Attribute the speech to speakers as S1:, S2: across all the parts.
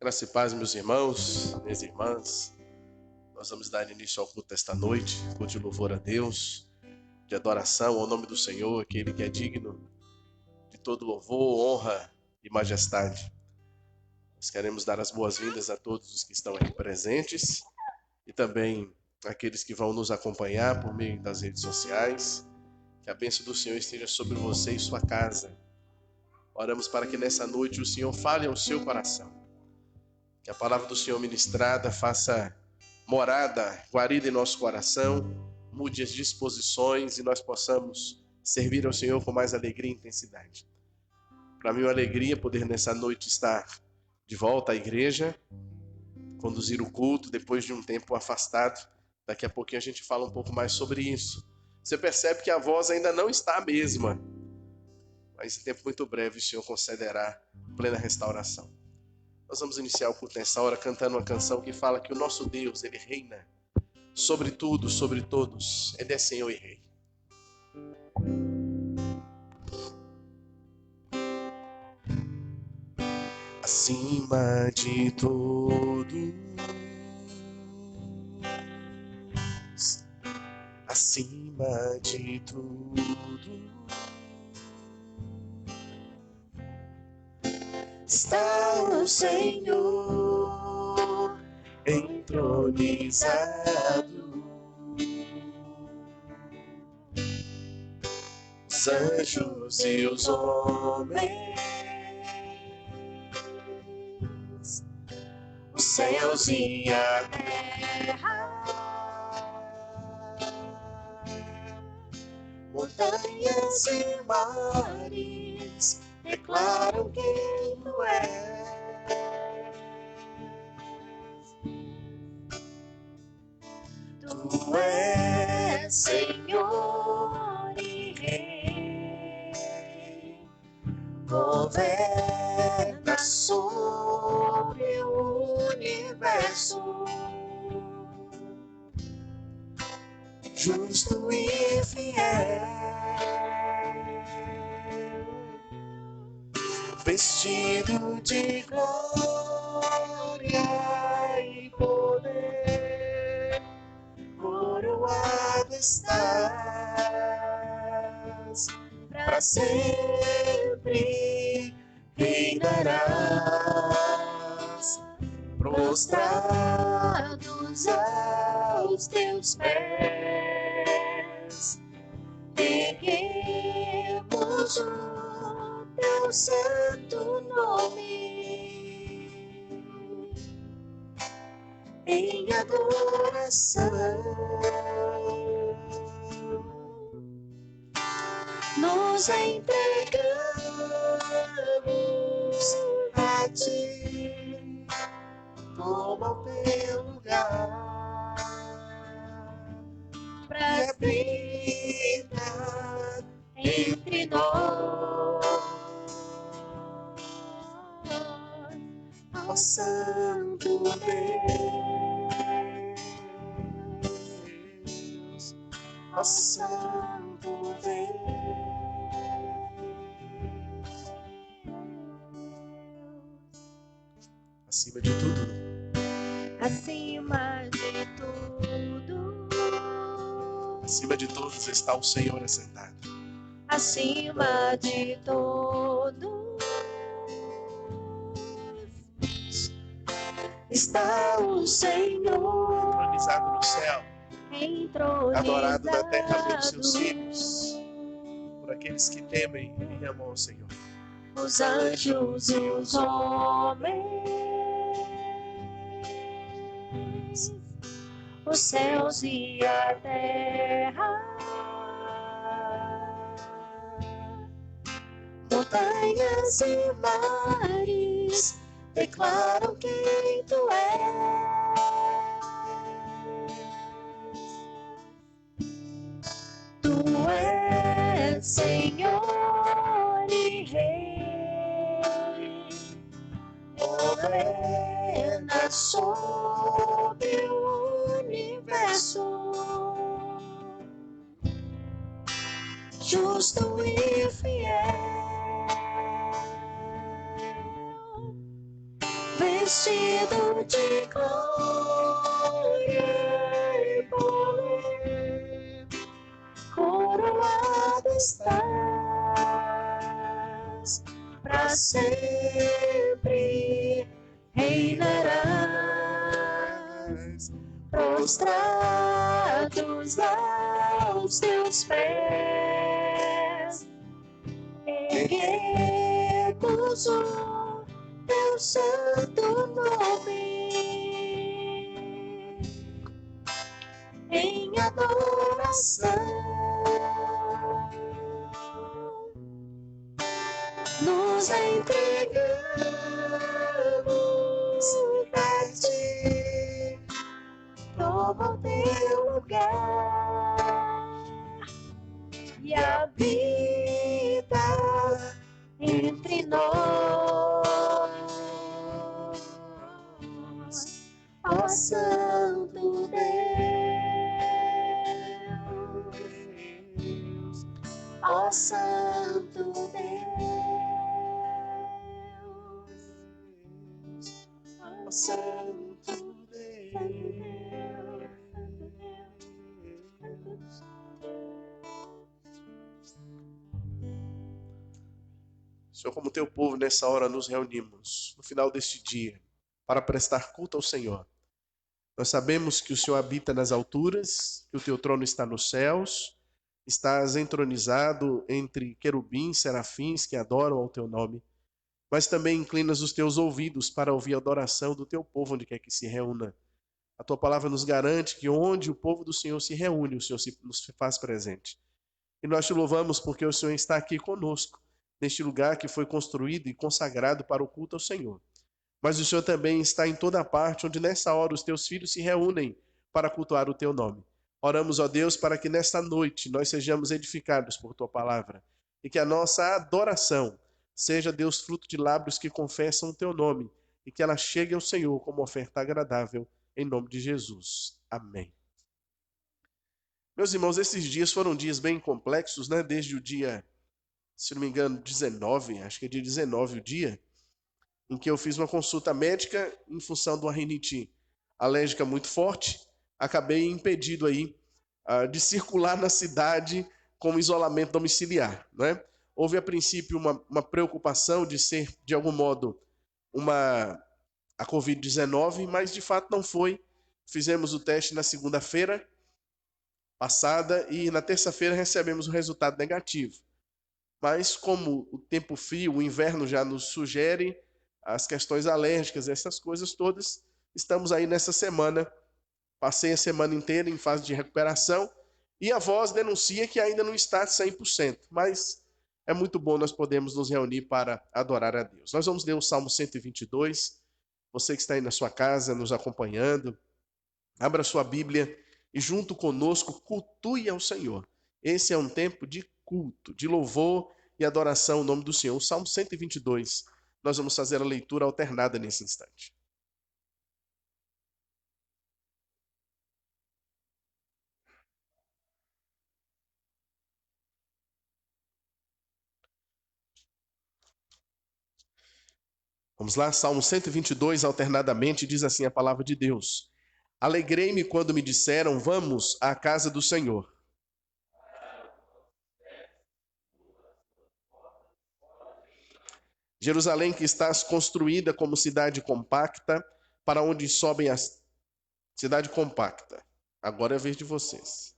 S1: Graça e paz, meus irmãos, minhas irmãs. Nós vamos dar início ao culto esta noite, culto de louvor a Deus, de adoração ao nome do Senhor, aquele que é digno de todo louvor, honra e majestade. Nós queremos dar as boas-vindas a todos os que estão aqui presentes e também aqueles que vão nos acompanhar por meio das redes sociais. Que a bênção do Senhor esteja sobre você e sua casa. Oramos para que nessa noite o Senhor fale ao seu coração. Que a palavra do Senhor ministrada faça morada, guarida em nosso coração, mude as disposições e nós possamos servir ao Senhor com mais alegria e intensidade. Para mim é uma alegria poder nessa noite estar de volta à igreja, conduzir o culto depois de um tempo afastado. Daqui a pouquinho a gente fala um pouco mais sobre isso. Você percebe que a voz ainda não está a mesma, mas em tempo muito breve o Senhor concederá plena restauração. Nós vamos iniciar o culto nessa hora cantando uma canção que fala que o nosso Deus, Ele reina sobre tudo, sobre todos. Ele é Senhor e Rei. Acima de todos, acima de tudo, está o Senhor entronizado. Os anjos e os homens, os céus e a terra, montanhas e mares declaram quem tu és. Tu és Senhor e Rei, governa sobre o universo, justo e fiel, vestido de glória e poder, coroado estás, para sempre reinarás, prostrados aos teus pés, erguemos o teu santo nome em adoração. Nos entregamos a ti, toma o teu lugar, pra vida entre nós, ó Santo Deus, ó Santo Deus. Acima de tudo,
S2: acima de tudo,
S1: acima de todos está o Senhor assentado.
S2: acima de todos está o Senhor
S1: Entronizado no céu,
S2: entronizado,
S1: adorado na terra pelos seus filhos, por aqueles que temem e amam ao Senhor.
S2: os anjos e os homens, os céus e a terra, montanhas e mares declaram quem tu és. Tu és Senhor e Rei, governa sobre o universo, justo e fiel, vestido de glória e poder, coroado estás, para sempre reinarás, prostrados aos teus pés, erguemos o teu santo nome em adoração. Nos entregamos a ti, toma o teu lugar e habita entre nós, ó Santo Deus, ó Santo Deus, ó Santo Deus, Santo Deus.
S1: Senhor, como teu povo, nessa hora nos reunimos, no final deste dia, para prestar culto ao Senhor. Nós sabemos que o Senhor habita nas alturas, que o teu trono está nos céus, estás entronizado entre querubins, serafins que adoram ao teu nome, mas também inclinas os teus ouvidos para ouvir a adoração do teu povo onde quer que se reúna. A tua palavra nos garante que onde o povo do Senhor se reúne, o Senhor nos faz presente. E nós te louvamos porque o Senhor está aqui conosco, neste lugar que foi construído e consagrado para o culto ao Senhor. Mas o Senhor também está em toda parte onde nessa hora os teus filhos se reúnem para cultuar o teu nome. Oramos, ó Deus, para que nesta noite nós sejamos edificados por tua palavra e que a nossa adoração seja, Deus, fruto de lábios que confessam o teu nome e que ela chegue ao Senhor como oferta agradável, em nome de Jesus. Amém. Meus irmãos, esses dias foram dias bem complexos, né? Desde o dia, se não me engano, 19, acho que é dia 19 o dia, em que eu fiz uma consulta médica em função de uma rinite alérgica muito forte. Acabei impedido aí de circular na cidade com isolamento domiciliar, né? Houve a princípio uma preocupação de ser, de algum modo, a Covid-19, mas de fato não foi. Fizemos o teste na segunda-feira passada e na terça-feira recebemos o resultado negativo. Mas como o tempo frio, o inverno já nos sugere as questões alérgicas, essas coisas todas, estamos aí nessa semana. Passei a semana inteira em fase de recuperação e a voz denuncia que ainda não está 100%, mas é muito bom nós podermos nos reunir para adorar a Deus. Nós vamos ler o Salmo 122. Você que está aí na sua casa nos acompanhando, abra sua Bíblia e junto conosco cultue ao Senhor. Esse é um tempo de culto, de louvor e adoração ao nome do Senhor. O Salmo 122, nós vamos fazer a leitura alternada nesse instante. Vamos lá, Salmo 122, alternadamente, diz assim a palavra de Deus. Alegrei-me quando me disseram, vamos à casa do Senhor. Jerusalém, que estás construída como cidade compacta, para onde sobem as... Cidade compacta. Agora é a vez de vocês.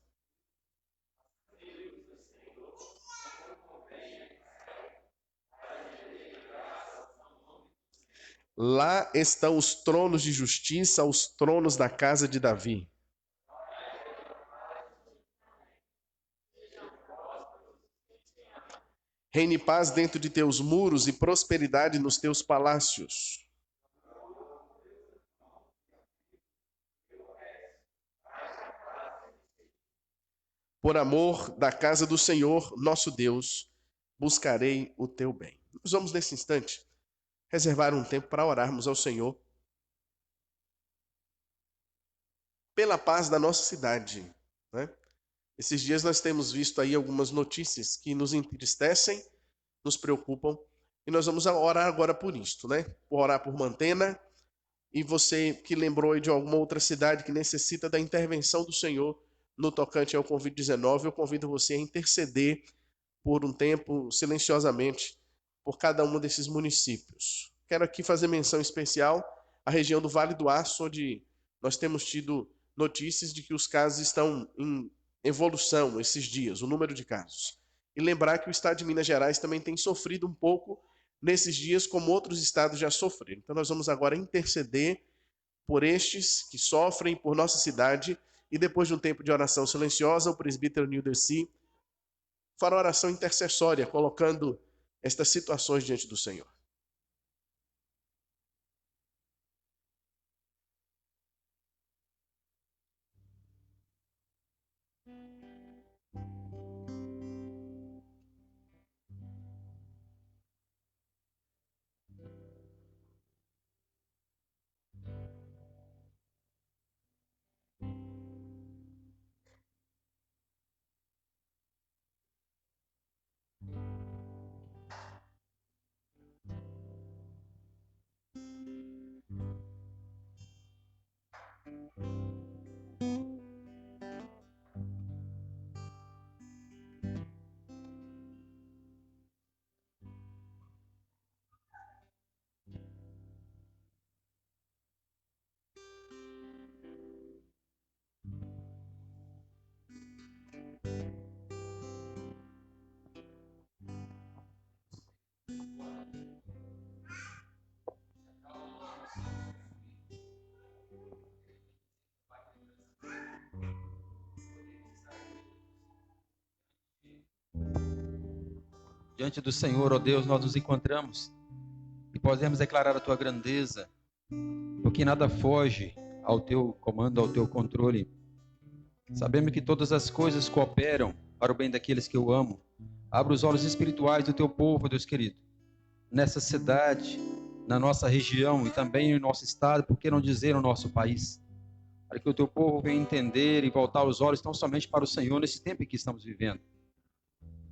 S1: Lá estão os tronos de justiça, os tronos da casa de Davi. Reine paz dentro de teus muros e prosperidade nos teus palácios. Por amor da casa do Senhor, nosso Deus, buscarei o teu bem. Nós vamos, nesse instante, reservar um tempo para orarmos ao Senhor pela paz da nossa cidade, né? Esses dias nós temos visto aí algumas notícias que nos entristecem, nos preocupam, e nós vamos orar agora por isto, né? Orar por Mantena, E você que lembrou aí de alguma outra cidade que necessita da intervenção do Senhor no tocante ao Covid-19, eu convido você a interceder por um tempo, silenciosamente, por cada um desses municípios. Quero aqui fazer menção especial à região do Vale do Aço, onde nós temos tido notícias de que os casos estão em evolução esses dias, o número de casos. E lembrar que o estado de Minas Gerais também tem sofrido um pouco nesses dias, como outros estados já sofreram. Então nós vamos agora interceder por estes que sofrem, por nossa cidade, e depois de um tempo de oração silenciosa, o presbítero Nilderci fará oração intercessória, colocando estas situações diante do Senhor.
S3: Diante do Senhor, ó Deus, nós nos encontramos e podemos declarar a tua grandeza, porque nada foge ao teu comando, ao teu controle. Sabemos que todas as coisas cooperam para o bem daqueles que eu amo. Abra os olhos espirituais do teu povo, Deus querido, nessa cidade, na nossa região e também no nosso estado, por que não dizer no nosso país, para que o teu povo venha entender e voltar os olhos tão somente para o Senhor nesse tempo em que estamos vivendo.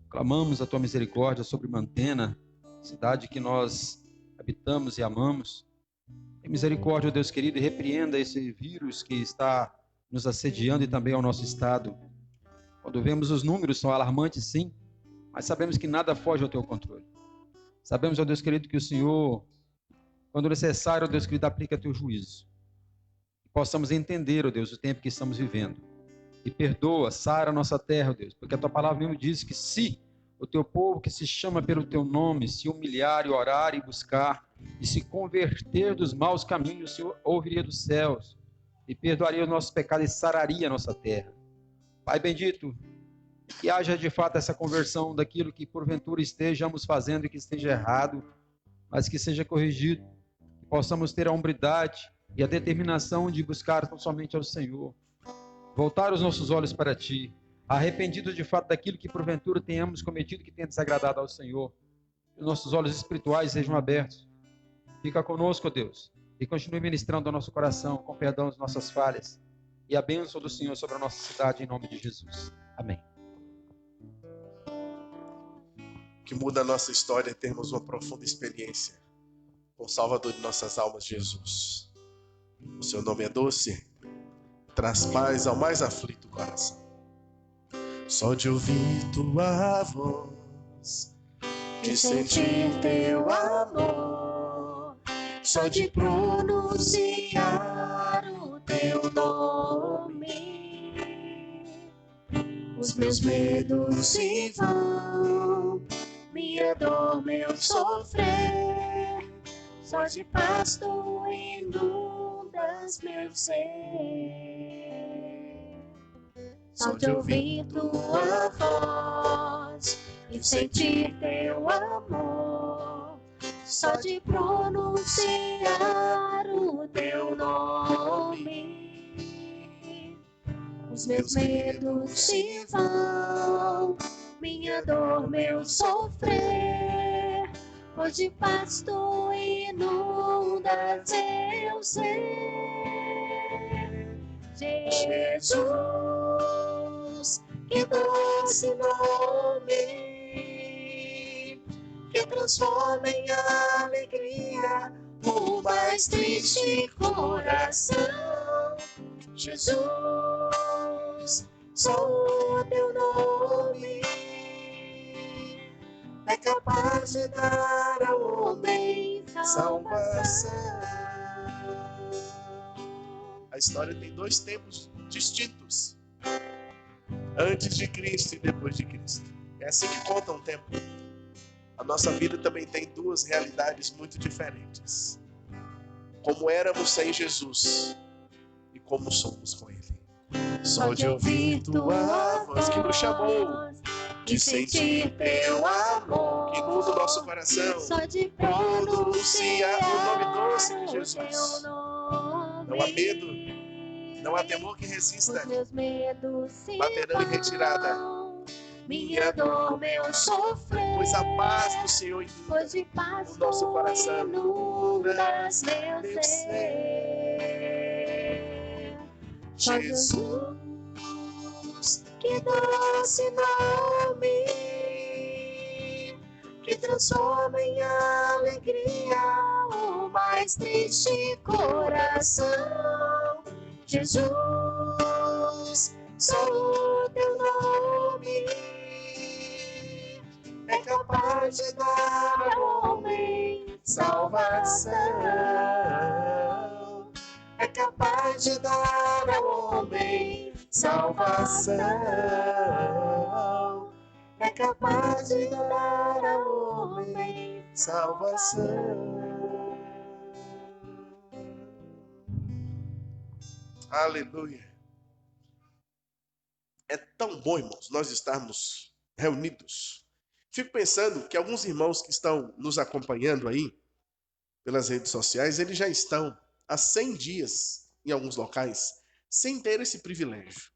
S3: Clamamos a tua misericórdia sobre Mantena, cidade que nós habitamos e amamos. Tem misericórdia, Deus querido, e repreenda esse vírus que está nos assediando e também ao nosso estado. Quando vemos os números, são alarmantes, sim, mas sabemos que nada foge ao teu controle. Sabemos, ó Deus querido, que o Senhor, quando necessário, ó Deus querido, aplica teu juízo. Que possamos entender, ó Deus, o tempo que estamos vivendo. E perdoa, sara a nossa terra, ó Deus, porque a tua palavra mesmo diz que se o teu povo que se chama pelo teu nome se humilhar e orar e buscar e se converter dos maus caminhos, o Senhor ouviria dos céus e perdoaria os nossos pecados e sararia a nossa terra. Pai bendito, que haja de fato essa conversão daquilo que porventura estejamos fazendo e que esteja errado, mas que seja corrigido, que possamos ter a hombridade e a determinação de buscar tão somente ao Senhor, voltar os nossos olhos para Ti, arrependidos de fato daquilo que porventura tenhamos cometido que tenha desagradado ao Senhor, que os nossos olhos espirituais sejam abertos. Fica conosco, Deus, e continue ministrando ao nosso coração com perdão das nossas falhas e a bênção do Senhor sobre a nossa cidade em nome de Jesus. Amém.
S1: Que muda a nossa história é termos uma profunda experiência com o Salvador de nossas almas, Jesus. O seu nome é doce, traz paz ao mais aflito coração. Só de ouvir tua voz,
S2: de sentir teu amor, só de pronunciar o teu nome, os meus medos se vão, minha dor, meu sofrer, só de paz tu inundas meu ser. Só de ouvir tua voz e sentir teu amor, só de pronunciar o teu nome, os meus medos se vão, minha dor, meu sofrer, pois de paz tu inundas eu ser. Jesus, que doce nome, que transforma em alegria o mais triste coração. Jesus, só o teu nome é capaz de dar ao homem salvação.
S1: A história tem dois tempos distintos: antes de Cristo e depois de Cristo. É assim que conta um tempo. A nossa vida também tem duas realidades muito diferentes: como éramos sem Jesus e como somos com Ele. Só de ouvir tua voz que nos chamou, de sentir teu amor que inunda o nosso coração,
S2: Só de
S1: pronunciar o nome doce de
S2: o
S1: Jesus.
S2: teu nome.
S1: Não há medo, não há temor que resista.
S2: Os meus medos se
S1: Baterão em retirada.
S2: vão, minha dor, meu sofrer.
S1: Pois a paz do Senhor inunda
S2: Pois de paz
S1: o nosso coração.
S2: inundas meu
S1: Meu
S2: ser.
S1: Jesus,
S2: Que doce nome, que transforma em alegria o mais triste coração. Jesus, só o teu nome é capaz de dar ao homem salvação. É capaz de dar ao homem salvação. É capaz de dar ao homem salvação.
S1: aleluia. É tão bom, irmãos, nós estarmos reunidos. Fico pensando que alguns irmãos que estão nos acompanhando aí pelas redes sociais, eles já estão há 100 dias em alguns locais sem ter esse privilégio.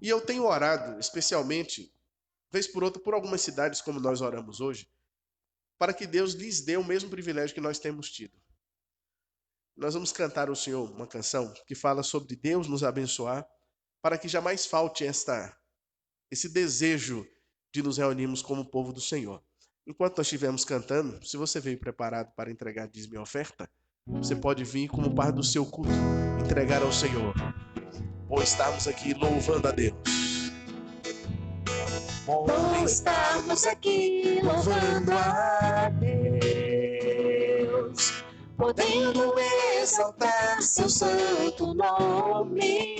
S1: E eu tenho orado, especialmente, vez por outra, por algumas cidades como nós oramos hoje, para que Deus lhes dê o mesmo privilégio que nós temos tido. Nós vamos cantar ao Senhor uma canção que fala sobre Deus nos abençoar, para que jamais falte esse desejo de nos reunirmos como povo do Senhor. Enquanto nós estivermos cantando, se você veio preparado para entregar dízimo e oferta, você pode vir como parte do seu culto, entregar ao Senhor. Ou estarmos aqui louvando a Deus.
S2: Bom estarmos aqui louvando a Deus, podendo exaltar seu santo nome.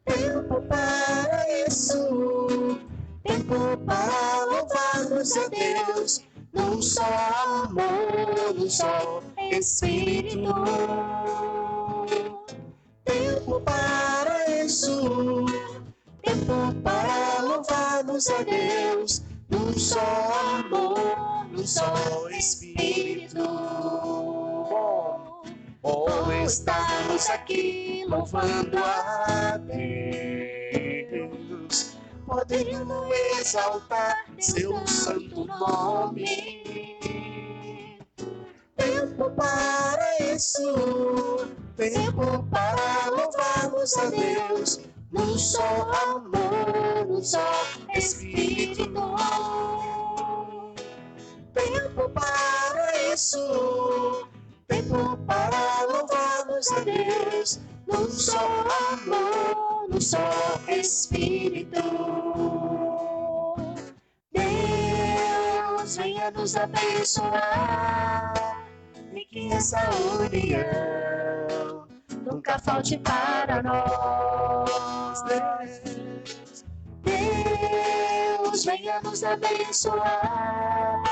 S2: Tempo para isso, tempo para louvarmos a Deus, num só amor, num só Espírito. Tempo para isso, tempo para louvarmos a Deus, num só amor, num só Espírito. Bom estarmos aqui louvando a Deus, podendo exaltar seu santo nome. Tempo para isso, tempo para louvarmos a Deus, num só amor, num só Espírito. Tempo para isso, tempo para louvarmos a Deus, num só amor, num só Espírito. Deus venha nos abençoar e que essa união nunca falte para nós. Deus venha nos abençoar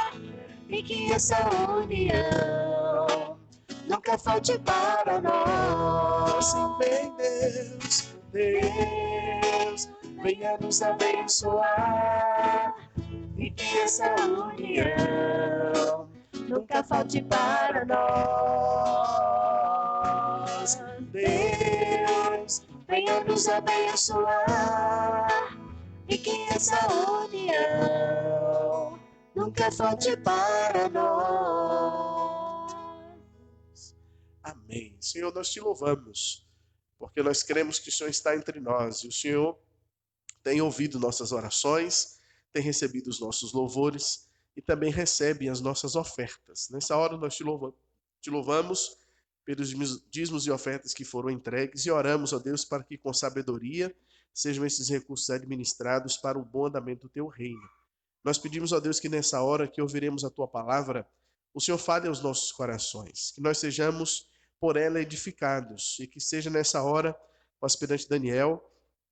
S2: e que essa união nunca falte para nós. Vem Deus, Deus venha nos abençoar e que essa união nunca falte para nós. Deus venha nos abençoar e que essa união nunca falte para nós.
S1: Amém. Senhor, nós te louvamos, porque nós cremos que o Senhor está entre nós e o Senhor tem ouvido nossas orações, tem recebido os nossos louvores e também recebe as nossas ofertas. Nessa hora nós te louvamos. Te louvamos pelos dízimos e ofertas que foram entregues e oramos, ó Deus, para que com sabedoria sejam esses recursos administrados para o bom andamento do teu reino. Nós pedimos, ó Deus, que nessa hora que ouviremos a tua palavra, o Senhor fale aos nossos corações, que nós sejamos por ela edificados e que seja nessa hora o aspirante Daniel,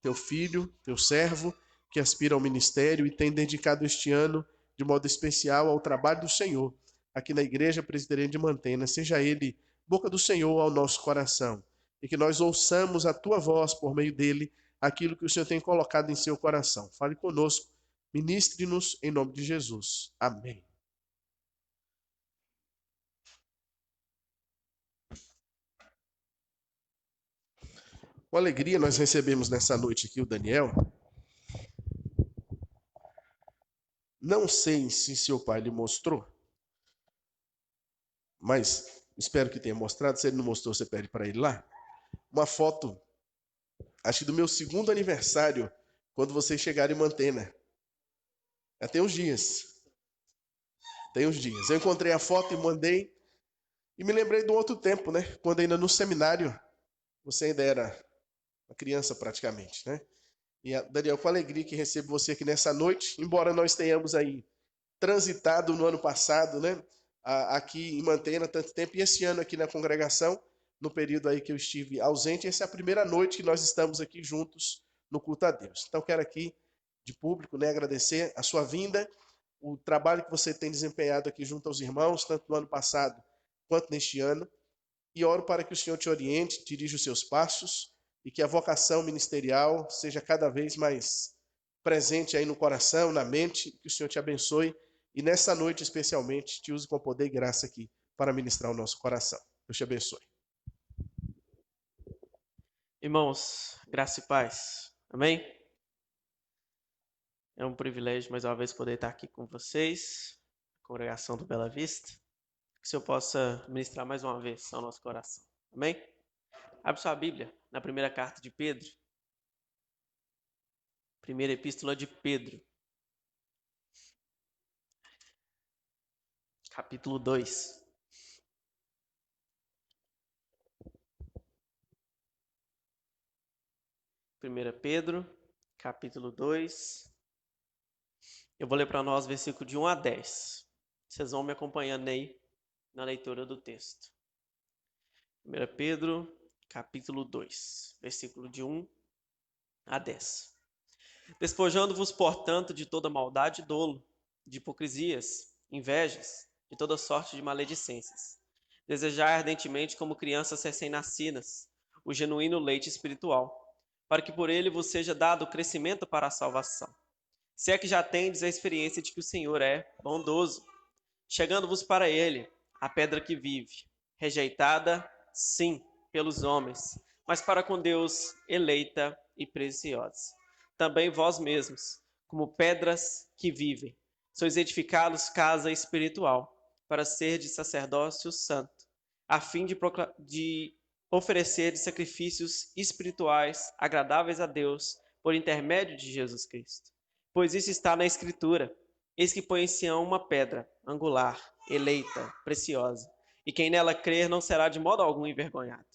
S1: teu filho, teu servo, que aspira ao ministério e tem dedicado este ano de modo especial ao trabalho do Senhor, aqui na Igreja Presbiteriana de Mantena. Seja ele boca do Senhor ao nosso coração e que nós ouçamos a tua voz por meio dele, aquilo que o Senhor tem colocado em seu coração. Fale conosco, ministre-nos em nome de Jesus. Amém. Com alegria nós recebemos nessa noite aqui o Daniel. Não sei se seu pai lhe mostrou, mas espero que tenha mostrado. Se ele não mostrou, você pede para ele lá. Uma foto, acho que do meu 2º aniversário, quando vocês chegaram em Mantena. Tem uns dias. Tem uns dias. Eu encontrei a foto e mandei. E me lembrei de um outro tempo, né? Quando ainda no seminário, você ainda era uma criança praticamente, né? E Daniel, com alegria que recebo você aqui nessa noite, embora nós tenhamos aí transitado no ano passado, né? Aqui em Mantena tanto tempo, e esse ano aqui na congregação, no período aí que eu estive ausente, essa é a primeira noite que nós estamos aqui juntos no culto a Deus. Então quero aqui, de público, né, agradecer a sua vinda, o trabalho que você tem desempenhado aqui junto aos irmãos, tanto no ano passado quanto neste ano, e oro para que o Senhor te oriente, dirija os seus passos, e que a vocação ministerial seja cada vez mais presente aí no coração, na mente, que o Senhor te abençoe, e nessa noite especialmente te use com poder e graça aqui para ministrar o nosso coração. Deus te abençoe.
S4: Irmãos, graça e paz. Amém? É um privilégio mais uma vez poder estar aqui com vocês, a congregação do Bela Vista, que o Senhor possa ministrar mais uma vez ao nosso coração. Amém? Abre sua Bíblia na primeira carta de Pedro. Primeira epístola de Pedro. Capítulo 2. Primeira Pedro, capítulo 2. Eu vou ler para nós o versículo de 1 a 10. Vocês vão me acompanhando aí na leitura do texto. 1 Pedro, capítulo 2, versículo de 1 a 10. Despojando-vos, portanto, de toda maldade e dolo, de hipocrisias, invejas, de toda sorte de maledicências. Desejai ardentemente, como crianças recém-nascidas, o genuíno leite espiritual, para que por ele vos seja dado crescimento para a salvação. Se é que já tendes a experiência de que o Senhor é bondoso, chegando-vos para ele, a pedra que vive, rejeitada, sim, pelos homens, mas para com Deus eleita e preciosa. Também vós mesmos, como pedras que vivem, sois edificados casa espiritual, para ser de sacerdócio santo, a fim de oferecer sacrifícios espirituais agradáveis a Deus por intermédio de Jesus Cristo. Pois isso está na Escritura: eis que põe em Sião uma pedra angular, eleita, preciosa, e quem nela crer não será de modo algum envergonhado.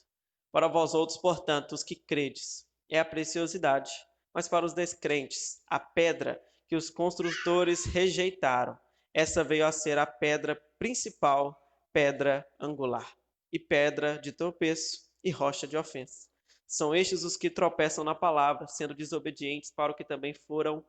S4: Para vós outros, portanto, os que credes, é a preciosidade, mas para os descrentes, a pedra que os construtores rejeitaram, essa veio a ser a pedra principal, pedra angular, e pedra de tropeço e rocha de ofensa. São estes os que tropeçam na palavra, sendo desobedientes para o que também foram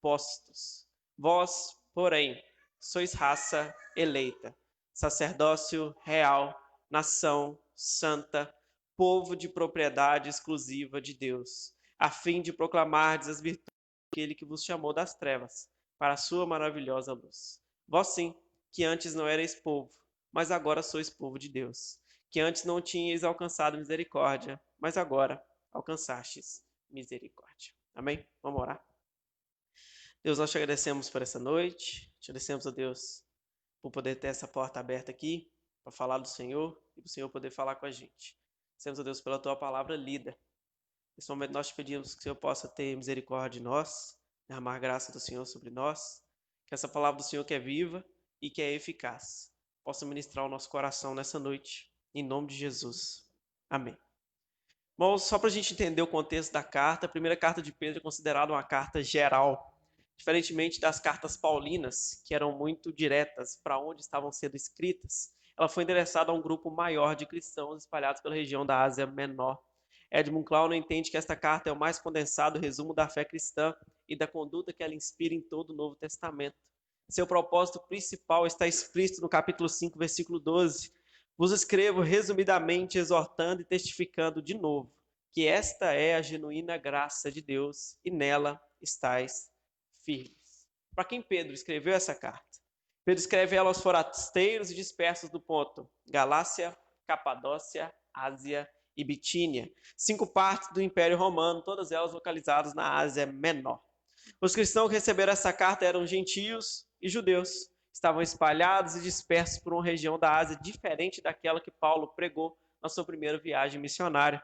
S4: postos. Vós, porém, sois raça eleita, sacerdócio real, nação santa, povo de propriedade exclusiva de Deus, a fim de proclamardes as virtudes daquele que vos chamou das trevas para a sua maravilhosa luz. Vós sim, que antes não erais povo, mas agora sois povo de Deus, que antes não tinhais alcançado misericórdia, mas agora alcançastes misericórdia. Amém? Vamos orar. Deus, nós te agradecemos por essa noite, te agradecemos a Deus por poder ter essa porta aberta aqui, para falar do Senhor e para o Senhor poder falar com a gente. Agradecemos a Deus pela tua palavra lida. Nesse momento nós te pedimos que o Senhor possa ter misericórdia de nós, derramar a graça do Senhor sobre nós, que essa palavra do Senhor que é viva e que é eficaz, possa ministrar o nosso coração nessa noite, em nome de Jesus. Amém. Bom, só para a gente entender o contexto da carta, a primeira carta de Pedro é considerada uma carta geral, diferentemente das cartas paulinas, que eram muito diretas para onde estavam sendo escritas. Ela foi endereçada a um grupo maior de cristãos espalhados pela região da Ásia Menor. Edmund Clowney entende que esta carta é o mais condensado resumo da fé cristã e da conduta que ela inspira em todo o Novo Testamento. Seu propósito principal está explícito no capítulo 5, versículo 12. Vos escrevo resumidamente, exortando e testificando de novo que esta é a genuína graça de Deus e nela estáis firmes. Para quem Pedro escreveu essa carta? Pedro escreve ela aos forasteiros e dispersos do ponto: Galácia, Capadócia, Ásia e Bitínia, 5 partes do Império Romano, todas elas localizadas na Ásia Menor. Os cristãos que receberam essa carta eram gentios e judeus. Estavam espalhados e dispersos por uma região da Ásia diferente daquela que Paulo pregou na sua primeira viagem missionária.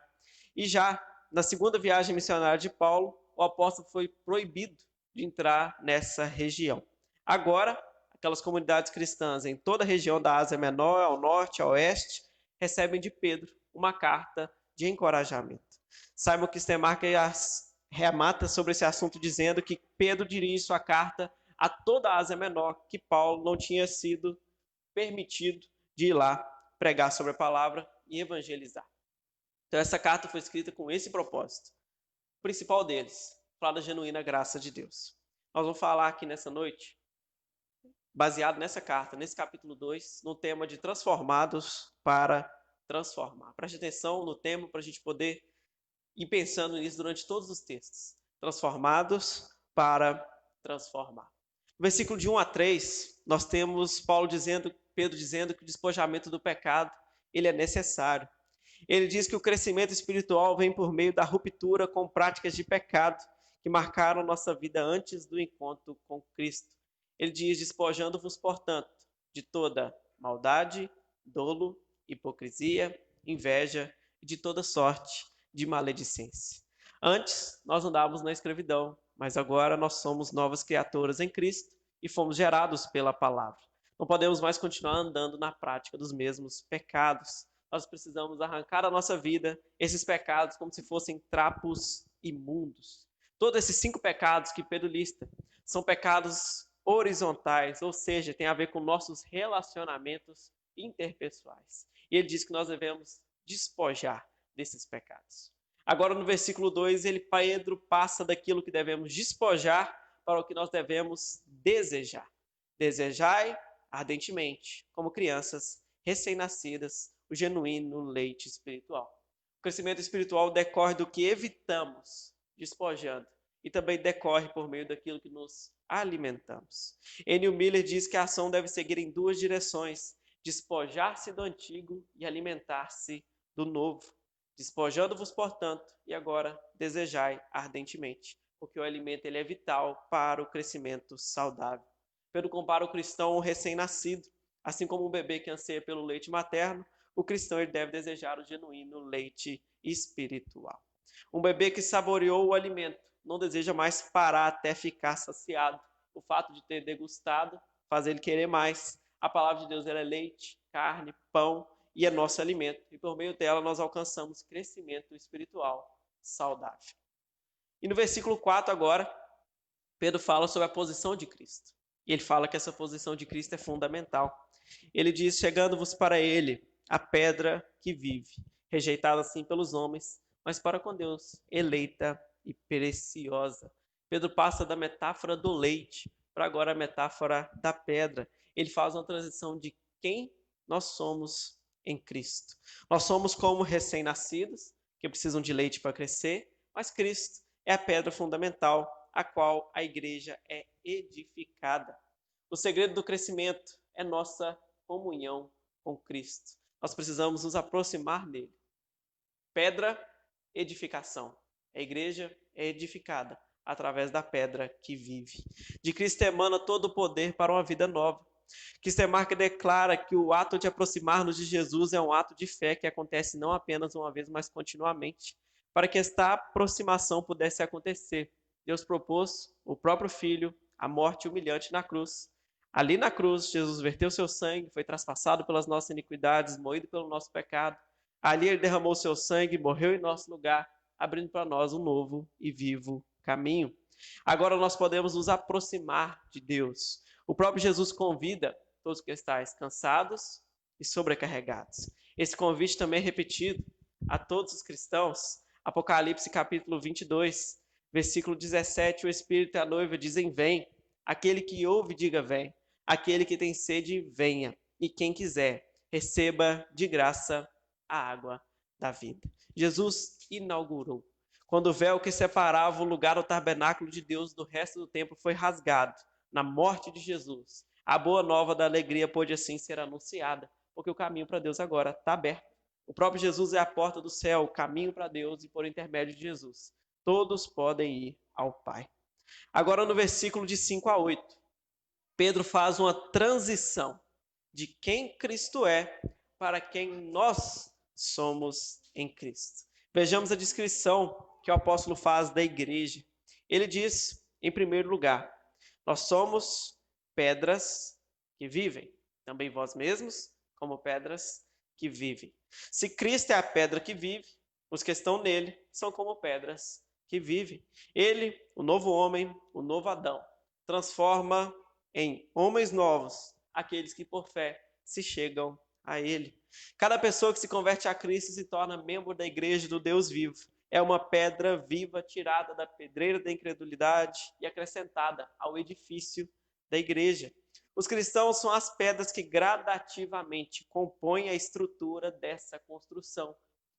S4: E já na segunda viagem missionária de Paulo, o apóstolo foi proibido de entrar nessa região. Agora, aquelas comunidades cristãs em toda a região da Ásia Menor, ao norte, ao oeste, recebem de Pedro uma carta de encorajamento. Simon Kistemaker remata sobre esse assunto dizendo que Pedro dirige sua carta a toda a Ásia Menor, que Paulo não tinha sido permitido de ir lá pregar sobre a palavra e evangelizar. Então essa carta foi escrita com esse propósito. O principal deles, falar da genuína graça de Deus. Nós vamos falar aqui nessa noite, baseado nessa carta, nesse capítulo 2, no tema de transformados para transformar. Preste atenção no tema para a gente poder ir pensando nisso durante todos os textos. Transformados para transformar. No versículo de 1 a 3, nós temos Pedro dizendo que o despojamento do pecado ele é necessário. Ele diz que o crescimento espiritual vem por meio da ruptura com práticas de pecado que marcaram nossa vida antes do encontro com Cristo. Ele diz, despojando-vos, portanto, de toda maldade, dolo, hipocrisia, inveja e de toda sorte de maledicência. Antes, nós andávamos na escravidão, mas agora nós somos novas criaturas em Cristo e fomos gerados pela palavra. Não podemos mais continuar andando na prática dos mesmos pecados. Nós precisamos arrancar da nossa vida esses pecados como se fossem trapos imundos. Todos esses 5 pecados que Pedro lista são pecados horizontais, ou seja, tem a ver com nossos relacionamentos interpessoais. E ele diz que nós devemos despojar desses pecados. Agora no versículo 2, Pedro passa daquilo que devemos despojar para o que nós devemos desejar. Desejai ardentemente, como crianças recém-nascidas, o genuíno leite espiritual. O crescimento espiritual decorre do que evitamos despojando e também decorre por meio daquilo que nos alimentamos. N.U. Miller diz que a ação deve seguir em 2 direções: despojar-se do antigo e alimentar-se do novo. Despojando-vos, portanto, e agora desejai ardentemente, porque o alimento ele é vital para o crescimento saudável. Pedro compara o cristão ao recém-nascido. Assim como um bebê que anseia pelo leite materno, o cristão ele deve desejar o genuíno leite espiritual. Um bebê que saboreou o alimento não deseja mais parar até ficar saciado. O fato de ter degustado faz ele querer mais. A palavra de Deus ela é leite, carne, pão e é nosso alimento. E por meio dela nós alcançamos crescimento espiritual saudável. E no versículo 4 agora, Pedro fala sobre a posição de Cristo. E ele fala que essa posição de Cristo é fundamental. Ele diz, chegando-vos para ele, a pedra que vive, rejeitada assim pelos homens, mas para com Deus, eleita e preciosa. Pedro passa da metáfora do leite para agora a metáfora da pedra. Ele faz uma transição de quem nós somos em Cristo. Nós somos como recém-nascidos, que precisam de leite para crescer, mas Cristo é a pedra fundamental, a qual a igreja é edificada. O segredo do crescimento é nossa comunhão com Cristo. Nós precisamos nos aproximar dele. Pedra, edificação. A igreja é edificada através da pedra que vive. De Cristo emana todo o poder para uma vida nova. Kistemaker declara que o ato de aproximar-nos de Jesus é um ato de fé que acontece não apenas uma vez, mas continuamente. Para que esta aproximação pudesse acontecer, Deus propôs o próprio Filho, a morte humilhante na cruz, Ali na cruz, Jesus verteu seu sangue, foi traspassado pelas nossas iniquidades, moído pelo nosso pecado. Ali ele derramou seu sangue, morreu em nosso lugar, abrindo para nós um novo e vivo caminho. Agora nós podemos nos aproximar de Deus. O próprio Jesus convida todos que estáis cansados e sobrecarregados. Esse convite também é repetido a todos os cristãos. Apocalipse capítulo 22, versículo 17, o Espírito e a noiva dizem: vem. Aquele que ouve, diga: vem. Aquele que tem sede, venha. E quem quiser, receba de graça a água da vida. Jesus inaugurou. Quando o véu que separava o lugar do tabernáculo de Deus do resto do templo foi rasgado, na morte de Jesus, a boa nova da alegria pôde assim ser anunciada, porque o caminho para Deus agora está aberto. O próprio Jesus é a porta do céu, o caminho para Deus, e por intermédio de Jesus, todos podem ir ao Pai. Agora no versículo de 5 a 8, Pedro faz uma transição de quem Cristo é para quem nós somos em Cristo. Vejamos a descrição que o apóstolo faz da igreja. Ele diz, em primeiro lugar, nós somos pedras que vivem, também vós mesmos, como pedras que vivem. Se Cristo é a pedra que vive, os que estão nele são como pedras que vivem. Ele, o novo homem, o novo Adão, transforma em homens novos aqueles que por fé se chegam a ele. Cada pessoa que se converte a Cristo se torna membro da igreja do Deus vivo. É uma pedra viva tirada da pedreira da incredulidade e acrescentada ao edifício da igreja. Os cristãos são as pedras que gradativamente compõem a estrutura dessa construção.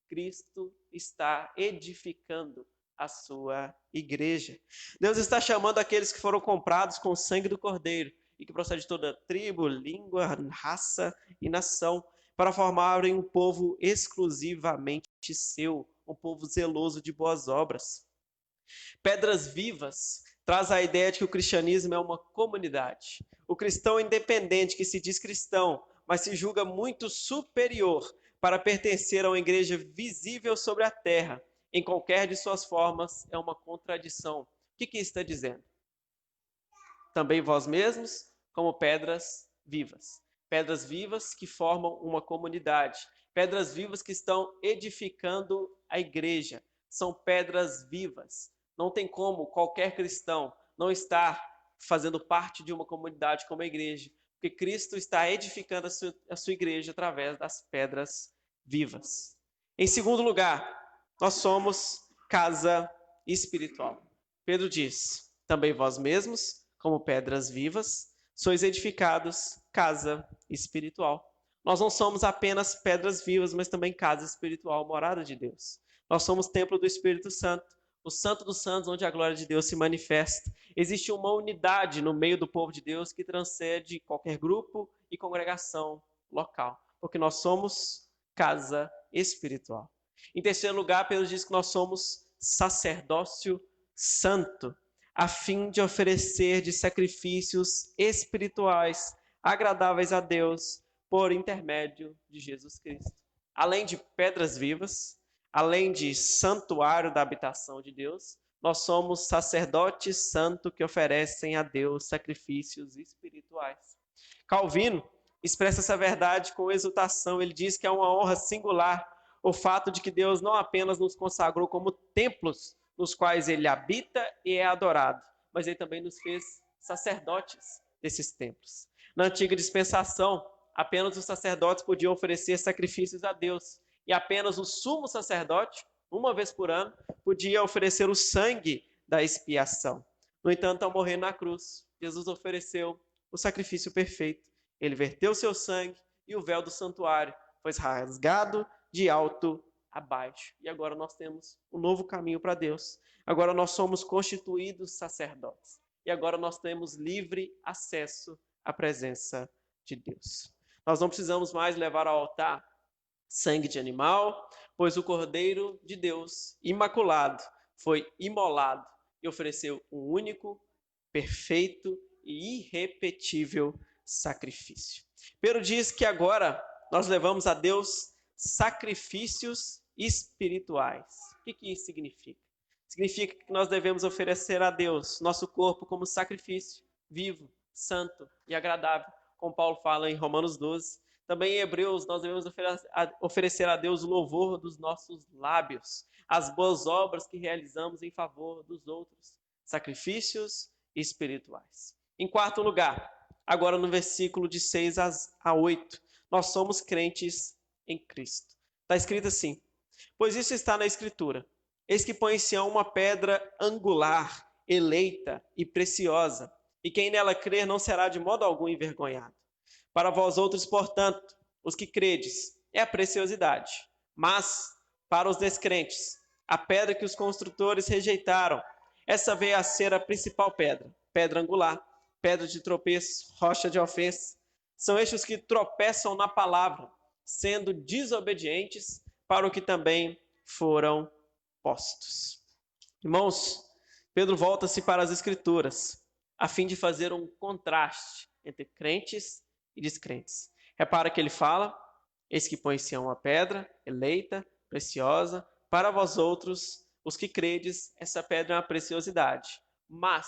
S4: Cristo está edificando a sua igreja. Deus está chamando aqueles que foram comprados com o sangue do Cordeiro e que procede de toda tribo, língua, raça e nação, para formarem um povo exclusivamente seu, um povo zeloso de boas obras. Pedras vivas traz a ideia de que o cristianismo é uma comunidade. O cristão independente que se diz cristão, mas se julga muito superior para pertencer a uma igreja visível sobre a terra, em qualquer de suas formas, é uma contradição. O que está dizendo? Também vós mesmos, como pedras vivas. Pedras vivas que formam uma comunidade. Pedras vivas que estão edificando a igreja. São pedras vivas. Não tem como qualquer cristão não estar fazendo parte de uma comunidade como a igreja, porque Cristo está edificando a sua igreja através das pedras vivas. Em segundo lugar, nós somos casa espiritual. Pedro diz, também vós mesmos, como pedras vivas, sois edificados casa espiritual. Nós não somos apenas pedras vivas, mas também casa espiritual, morada de Deus. Nós somos templo do Espírito Santo, o Santo dos Santos, onde a glória de Deus se manifesta. Existe uma unidade no meio do povo de Deus que transcende qualquer grupo e congregação local, porque nós somos casa espiritual. Em terceiro lugar, Pedro diz que nós somos sacerdócio santo, a fim de oferecer de sacrifícios espirituais agradáveis a Deus por intermédio de Jesus Cristo. Além de pedras vivas, além de santuário da habitação de Deus, nós somos sacerdotes santos que oferecem a Deus sacrifícios espirituais. Calvino expressa essa verdade com exultação. Ele diz que é uma honra singular o fato de que Deus não apenas nos consagrou como templos nos quais ele habita e é adorado, mas ele também nos fez sacerdotes desses templos. Na antiga dispensação, apenas os sacerdotes podiam oferecer sacrifícios a Deus, e apenas o sumo sacerdote, uma vez por ano, podia oferecer o sangue da expiação. No entanto, ao morrer na cruz, Jesus ofereceu o sacrifício perfeito. Ele verteu seu sangue e o véu do santuário foi rasgado de alto a baixo. E agora nós temos um novo caminho para Deus. Agora nós somos constituídos sacerdotes. E agora nós temos livre acesso à presença de Deus. Nós não precisamos mais levar ao altar sangue de animal, pois o Cordeiro de Deus, imaculado, foi imolado e ofereceu um único, perfeito e irrepetível sacrifício. Pedro diz que agora nós levamos a Deus sacrifícios espirituais. O que isso significa? Significa que nós devemos oferecer a Deus nosso corpo como sacrifício vivo, santo e agradável, como Paulo fala em Romanos 12. Também em Hebreus, nós devemos oferecer a Deus o louvor dos nossos lábios, as boas obras que realizamos em favor dos outros, sacrifícios espirituais. Em quarto lugar, agora no versículo de 6 a 8, nós somos crentes em Cristo. Está escrito assim: pois isso está na Escritura. Eis que põe em Sião uma pedra angular, eleita e preciosa, e quem nela crer não será de modo algum envergonhado. Para vós outros, portanto, os que credes, é a preciosidade. Mas, para os descrentes, a pedra que os construtores rejeitaram, essa veio a ser a principal pedra, pedra angular, pedra de tropeço, rocha de ofensa. São estes os que tropeçam na palavra, sendo desobedientes para o que também foram postos. Irmãos, Pedro volta-se para as Escrituras, a fim de fazer um contraste entre crentes e descrentes. Repara que ele fala: eis que põe em Sião uma pedra, eleita, preciosa, para vós outros, os que credes, essa pedra é uma preciosidade, mas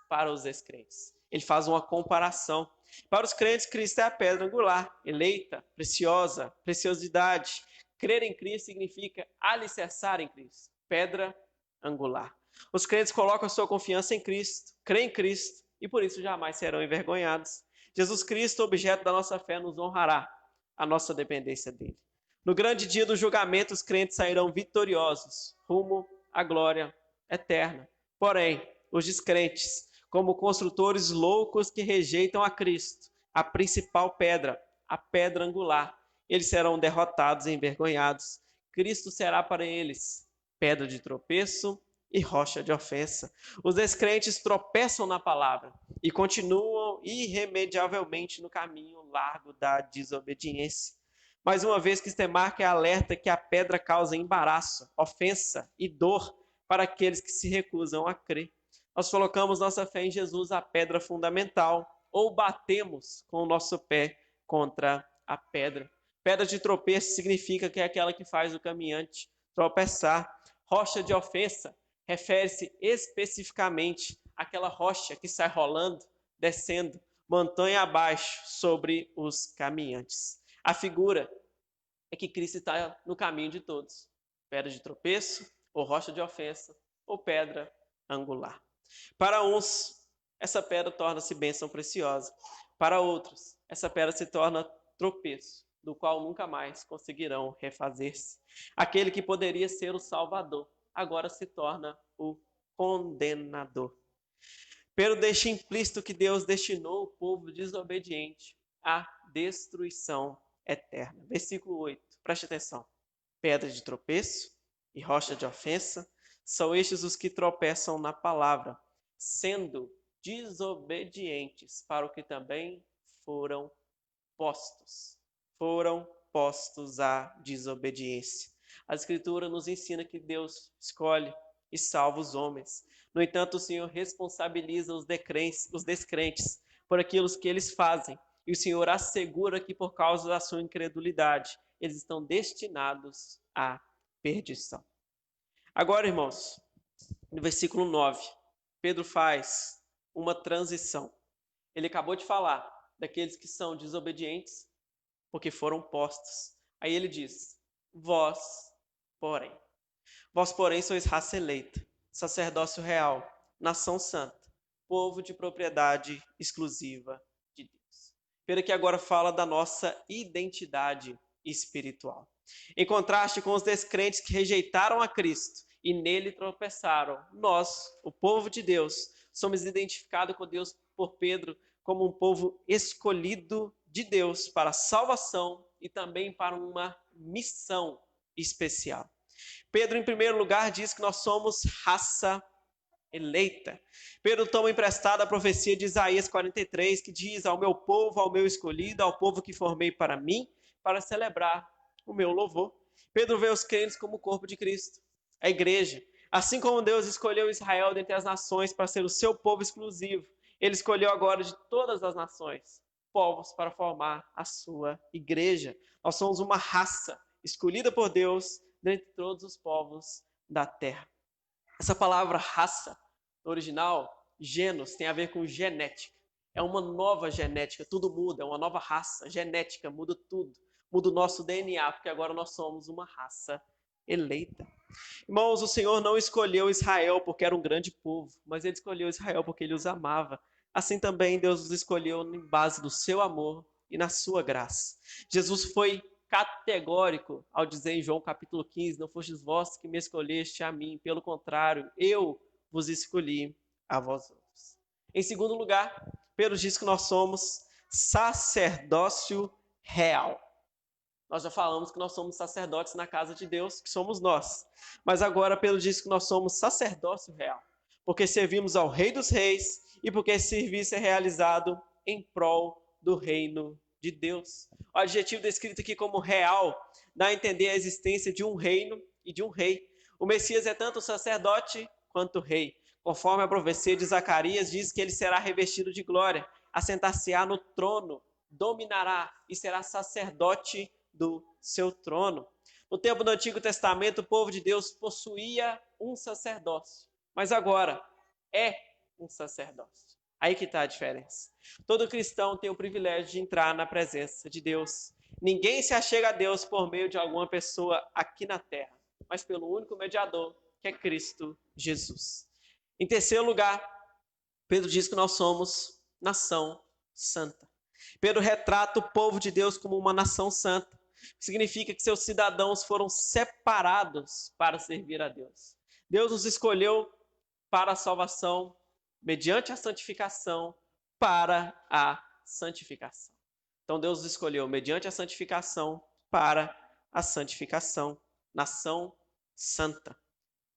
S4: para os descrentes. Ele faz uma comparação. Para os crentes, Cristo é a pedra angular, eleita, preciosa, preciosidade. Crer em Cristo significa alicerçar em Cristo, pedra angular. Os crentes colocam a sua confiança em Cristo, creem em Cristo e por isso jamais serão envergonhados. Jesus Cristo, objeto da nossa fé, nos honrará a nossa dependência dele. No grande dia do julgamento, os crentes sairão vitoriosos, rumo à glória eterna. Porém, os descrentes, como construtores loucos que rejeitam a Cristo, a principal pedra, a pedra angular, eles serão derrotados e envergonhados. Cristo será para eles pedra de tropeço e rocha de ofensa. Os descrentes tropeçam na palavra e continuam irremediavelmente no caminho largo da desobediência. Mais uma vez, Kistemark alerta que a pedra causa embaraço, ofensa e dor para aqueles que se recusam a crer. Nós colocamos nossa fé em Jesus, a pedra fundamental, ou batemos com o nosso pé contra a pedra. Pedra de tropeço significa que é aquela que faz o caminhante tropeçar. Rocha de ofensa refere-se especificamente àquela rocha que sai rolando, descendo, montanha abaixo, sobre os caminhantes. A figura é que Cristo está no caminho de todos. Pedra de tropeço, ou rocha de ofensa, ou pedra angular. Para uns, essa pedra torna-se bênção preciosa. Para outros, essa pedra se torna tropeço, do qual nunca mais conseguirão refazer-se. Aquele que poderia ser o Salvador, agora se torna o condenador. Pedro deixa implícito que Deus destinou o povo desobediente à destruição eterna. Versículo 8, preste atenção. Pedra de tropeço e rocha de ofensa são estes os que tropeçam na palavra, sendo desobedientes para o que também foram postos. Foram postos à desobediência. A Escritura nos ensina que Deus escolhe e salva os homens. No entanto, o Senhor responsabiliza os descrentes por aquilo que eles fazem. E o Senhor assegura que por causa da sua incredulidade, eles estão destinados à perdição. Agora, irmãos, no versículo 9, Pedro faz uma transição. Ele acabou de falar daqueles que são desobedientes porque foram postos. Aí ele diz: vós, porém sois raça eleita, sacerdócio real, nação santa, povo de propriedade exclusiva de Deus. Pedro que agora fala da nossa identidade espiritual. Em contraste com os descrentes que rejeitaram a Cristo e nele tropeçaram, nós, o povo de Deus, somos identificados com Deus por Pedro como um povo escolhido de Deus para a salvação e também para uma missão especial. Pedro, em primeiro lugar, diz que nós somos raça eleita. Pedro toma emprestada a profecia de Isaías 43, que diz: ao meu povo, ao meu escolhido, ao povo que formei para mim, para celebrar o meu louvor. Pedro vê os crentes como o corpo de Cristo, a igreja. Assim como Deus escolheu Israel dentre as nações para ser o seu povo exclusivo, ele escolheu agora de todas as nações povos para formar a sua igreja. Nós somos uma raça escolhida por Deus dentre todos os povos da terra. Essa palavra raça, no original, genos, tem a ver com genética. É uma nova genética, tudo muda, é uma nova raça genética, muda tudo. Muda o nosso DNA, porque agora nós somos uma raça eleita. Irmãos, o Senhor não escolheu Israel porque era um grande povo, mas Ele escolheu Israel porque Ele os amava. Assim também Deus os escolheu em base do seu amor e na sua graça. Jesus foi categórico ao dizer em João capítulo 15, não fostes vós que me escolheste a mim, pelo contrário, eu vos escolhi a vós outros. Em segundo lugar, Pedro diz que nós somos sacerdócio real. Nós já falamos que nós somos sacerdotes na casa de Deus, que somos nós. Mas agora Pedro diz que nós somos sacerdócio real, porque servimos ao Rei dos Reis e porque esse serviço é realizado em prol do reino de Deus. O adjetivo descrito aqui como real dá a entender a existência de um reino e de um rei. O Messias é tanto sacerdote quanto rei. Conforme a profecia de Zacarias, diz que ele será revestido de glória, assentar-se-á no trono, dominará e será sacerdote do seu trono. No tempo do Antigo Testamento, o povo de Deus possuía um sacerdócio, mas agora é um sacerdócio. Aí que está a diferença. Todo cristão tem o privilégio de entrar na presença de Deus. Ninguém se achega a Deus por meio de alguma pessoa aqui na terra, mas pelo único mediador, que é Cristo Jesus. Em terceiro lugar, Pedro diz que nós somos nação santa. Pedro retrata o povo de Deus como uma nação santa. Significa que seus cidadãos foram separados para servir a Deus. Deus nos escolheu para a salvação, mediante a santificação, para a santificação. Então Deus nos escolheu mediante a santificação, para a santificação. Nação santa.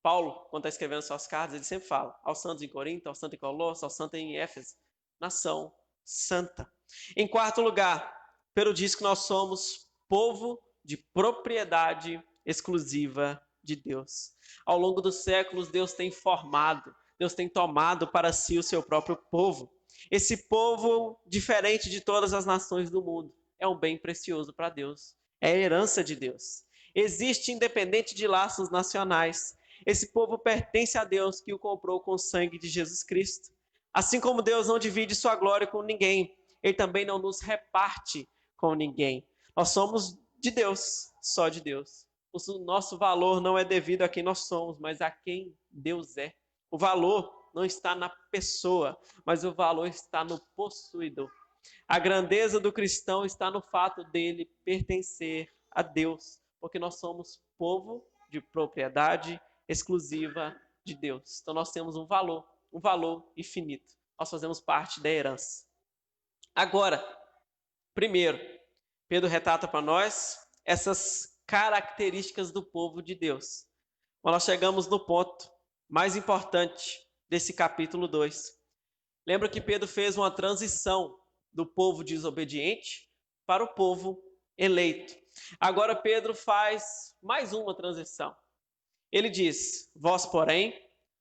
S4: Paulo, quando está escrevendo suas cartas, ele sempre fala aos santos em Corinto, aos santos em Colossos, aos santos em Éfeso. Nação santa. Em quarto lugar, Pedro diz que nós somos povo de propriedade exclusiva de Deus. Ao longo dos séculos, Deus tem formado, Deus tem tomado para si o seu próprio povo. Esse povo, diferente de todas as nações do mundo, é um bem precioso para Deus. É a herança de Deus. Existe independente de laços nacionais. Esse povo pertence a Deus que o comprou com o sangue de Jesus Cristo. Assim como Deus não divide sua glória com ninguém, Ele também não nos reparte com ninguém. Nós somos de Deus, só de Deus. O nosso valor não é devido a quem nós somos, mas a quem Deus é. O valor não está na pessoa, mas o valor está no possuidor. A grandeza do cristão está no fato dele pertencer a Deus, porque nós somos povo de propriedade exclusiva de Deus. Então nós temos um valor infinito. Nós fazemos parte da herança. Agora, primeiro, Pedro retrata para nós essas características do povo de Deus. Nós chegamos no ponto mais importante desse capítulo 2. Lembra que Pedro fez uma transição do povo desobediente para o povo eleito. Agora Pedro faz mais uma transição. Ele diz: vós, porém,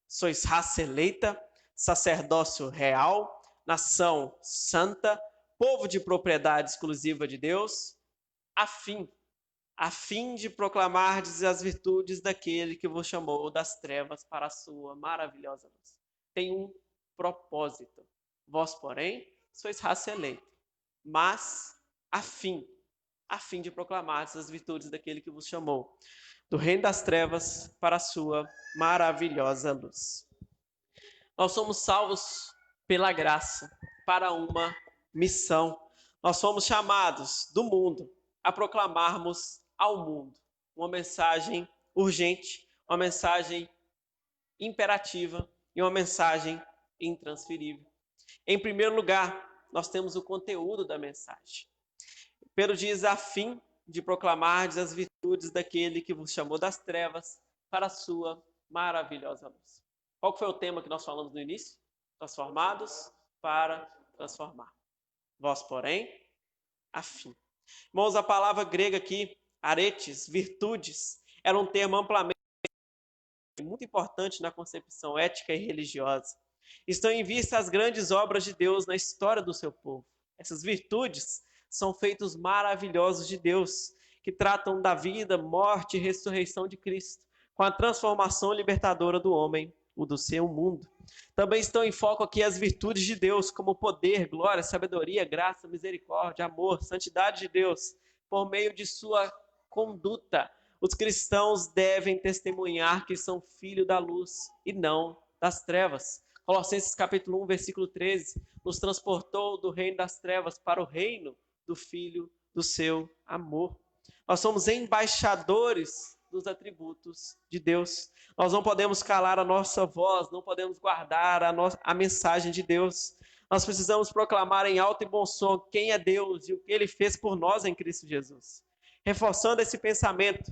S4: sois raça eleita, sacerdócio real, nação santa, povo de propriedade exclusiva de Deus, a fim de proclamardes as virtudes daquele que vos chamou das trevas para a sua maravilhosa luz. Tem um propósito. Vós, porém, sois raça eleita, mas a fim de proclamardes as virtudes daquele que vos chamou do reino das trevas para a sua maravilhosa luz. Nós somos salvos pela graça para uma missão. Nós somos chamados do mundo a proclamarmos ao mundo uma mensagem urgente, uma mensagem imperativa e uma mensagem intransferível. Em primeiro lugar, nós temos o conteúdo da mensagem. Pedro diz: a fim de proclamardes as virtudes daquele que vos chamou das trevas para a sua maravilhosa luz. Qual foi o tema que nós falamos no início? Transformados para transformar. Vós, porém, a fim. Irmãos, a palavra grega aqui, aretes, virtudes, era um termo amplamente muito importante na concepção ética e religiosa. Estão em vista as grandes obras de Deus na história do seu povo. Essas virtudes são feitos maravilhosos de Deus, que tratam da vida, morte e ressurreição de Cristo, com a transformação libertadora do homem, o do seu mundo. Também estão em foco aqui as virtudes de Deus, como poder, glória, sabedoria, graça, misericórdia, amor, santidade de Deus, por meio de sua conduta. Os cristãos devem testemunhar que são filhos da luz e não das trevas. Colossenses capítulo 1, versículo 13, nos transportou do reino das trevas para o reino do Filho do seu amor. Nós somos embaixadores dos atributos de Deus. Nós não podemos calar a nossa voz, não podemos guardar a mensagem de Deus. Nós precisamos proclamar em alto e bom som quem é Deus e o que Ele fez por nós em Cristo Jesus. Reforçando esse pensamento,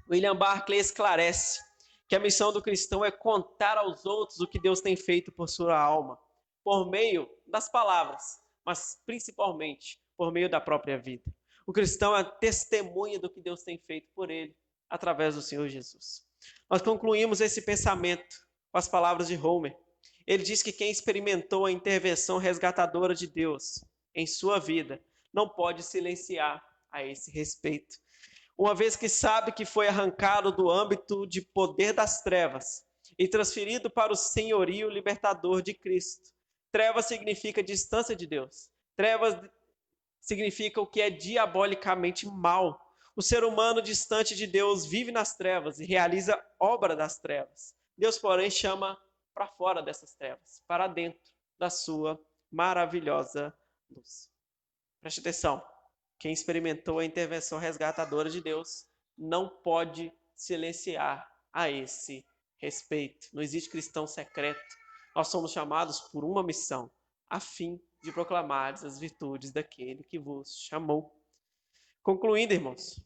S4: William Barclay esclarece que a missão do cristão é contar aos outros o que Deus tem feito por sua alma, por meio das palavras, mas principalmente por meio da própria vida. O cristão é testemunha do que Deus tem feito por ele, através do Senhor Jesus. Nós concluímos esse pensamento com as palavras de Homer. Ele diz que quem experimentou a intervenção resgatadora de Deus em sua vida não pode silenciar a esse respeito. Uma vez que sabe que foi arrancado do âmbito de poder das trevas e transferido para o senhorio libertador de Cristo. Trevas significa distância de Deus. Trevas significa o que é diabolicamente mal. O ser humano distante de Deus vive nas trevas e realiza obra das trevas. Deus, porém, chama para fora dessas trevas, para dentro da sua maravilhosa luz. Preste atenção. Quem experimentou a intervenção resgatadora de Deus não pode silenciar a esse respeito. Não existe cristão secreto. Nós somos chamados por uma missão, a fim de proclamar as virtudes daquele que vos chamou. Concluindo, irmãos,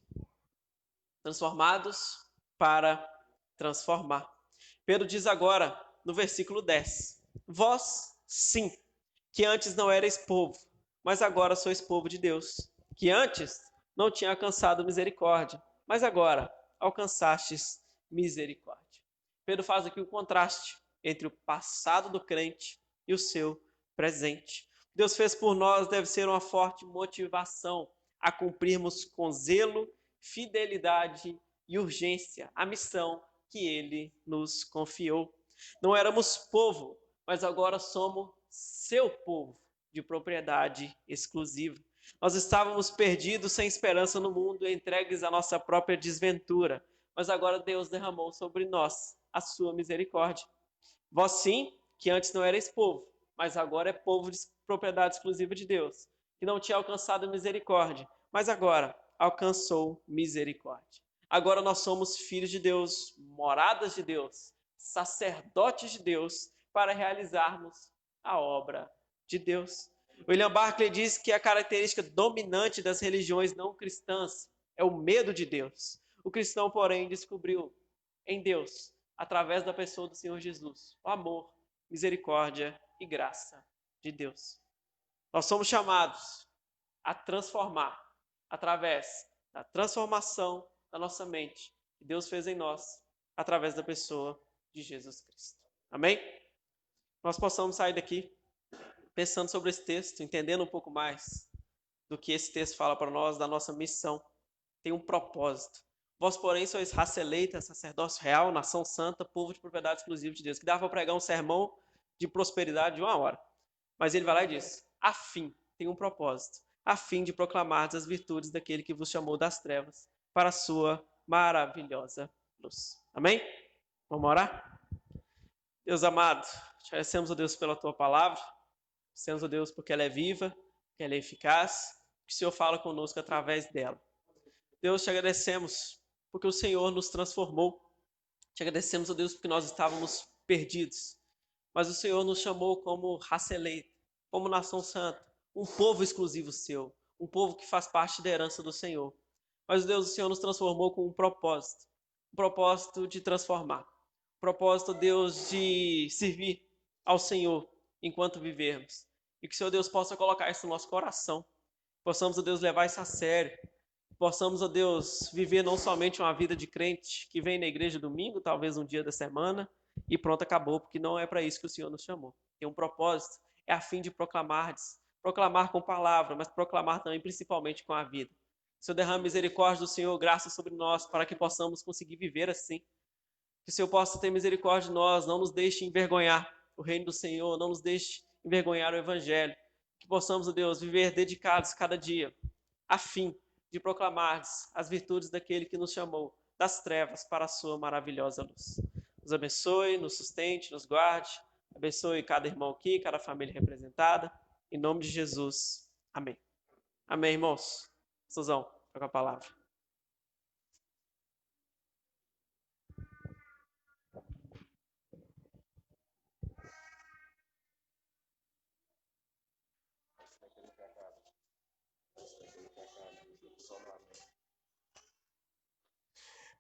S4: transformados para transformar. Pedro diz agora, no versículo 10, vós, sim, que antes não erais povo, mas agora sois povo de Deus, que antes não tinha alcançado misericórdia, mas agora alcançastes misericórdia. Pedro faz aqui o contraste entre o passado do crente e o seu presente. O que Deus fez por nós deve ser uma forte motivação a cumprirmos com zelo, fidelidade e urgência a missão que Ele nos confiou. Não éramos povo, mas agora somos seu povo de propriedade exclusiva. Nós estávamos perdidos, sem esperança no mundo, entregues à nossa própria desventura, mas agora Deus derramou sobre nós a sua misericórdia. Vós sim, que antes não erais povo, mas agora é povo de propriedade exclusiva de Deus, que não tinha alcançado misericórdia, mas agora alcançou misericórdia. Agora nós somos filhos de Deus, moradas de Deus, sacerdotes de Deus, para realizarmos a obra de Deus. William Barclay diz que a característica dominante das religiões não cristãs é o medo de Deus. O cristão, porém, descobriu em Deus, através da pessoa do Senhor Jesus, o amor, misericórdia e graça de Deus. Nós somos chamados a transformar através da transformação da nossa mente que Deus fez em nós através da pessoa de Jesus Cristo. Amém? Nós possamos sair daqui pensando sobre esse texto, entendendo um pouco mais do que esse texto fala para nós, da nossa missão. Tem um propósito. Vós, porém, sois raça eleita, sacerdócio real, nação santa, povo de propriedade exclusiva de Deus. Que dava para pregar um sermão de prosperidade de 1 hora. Mas ele vai lá e diz, a fim, tem um propósito, a fim de proclamar as virtudes daquele que vos chamou das trevas para a sua maravilhosa luz. Amém? Vamos orar? Deus amado, te agradecemos, ó Deus, pela tua palavra. Agradecemos, ó Deus, porque ela é viva, porque ela é eficaz, que o Senhor fala conosco através dela. Deus, te agradecemos porque o Senhor nos transformou. Te agradecemos, ó Deus, porque nós estávamos perdidos. Mas o Senhor nos chamou como raça eleita, como nação santa, um povo exclusivo seu, um povo que faz parte da herança do Senhor. Mas, Deus, o Senhor nos transformou com um propósito de transformar. Um propósito, Deus, de servir ao Senhor enquanto vivermos. E que o Senhor, Deus, possa colocar isso no nosso coração. Possamos, ó Deus, levar isso a sério. Possamos, ó Deus, viver não somente uma vida de crente que vem na igreja domingo, talvez um dia da semana, e pronto, acabou, porque não é para isso que o Senhor nos chamou. Tem um propósito, é a fim de proclamar com palavra, mas proclamar também principalmente com a vida. O Senhor derrame misericórdia do Senhor, graça sobre nós, para que possamos conseguir viver assim. Que o Senhor possa ter misericórdia de nós, não nos deixe envergonhar, o reino do Senhor, não nos deixe envergonhar o Evangelho. Que possamos, ó Deus, viver dedicados cada dia, a fim de proclamar as virtudes daquele que nos chamou das trevas para a sua maravilhosa luz. Nos abençoe, nos sustente, nos guarde. Abençoe cada irmão aqui, cada família representada. Em nome de Jesus. Amém. Amém, irmãos. Suzão, com a palavra.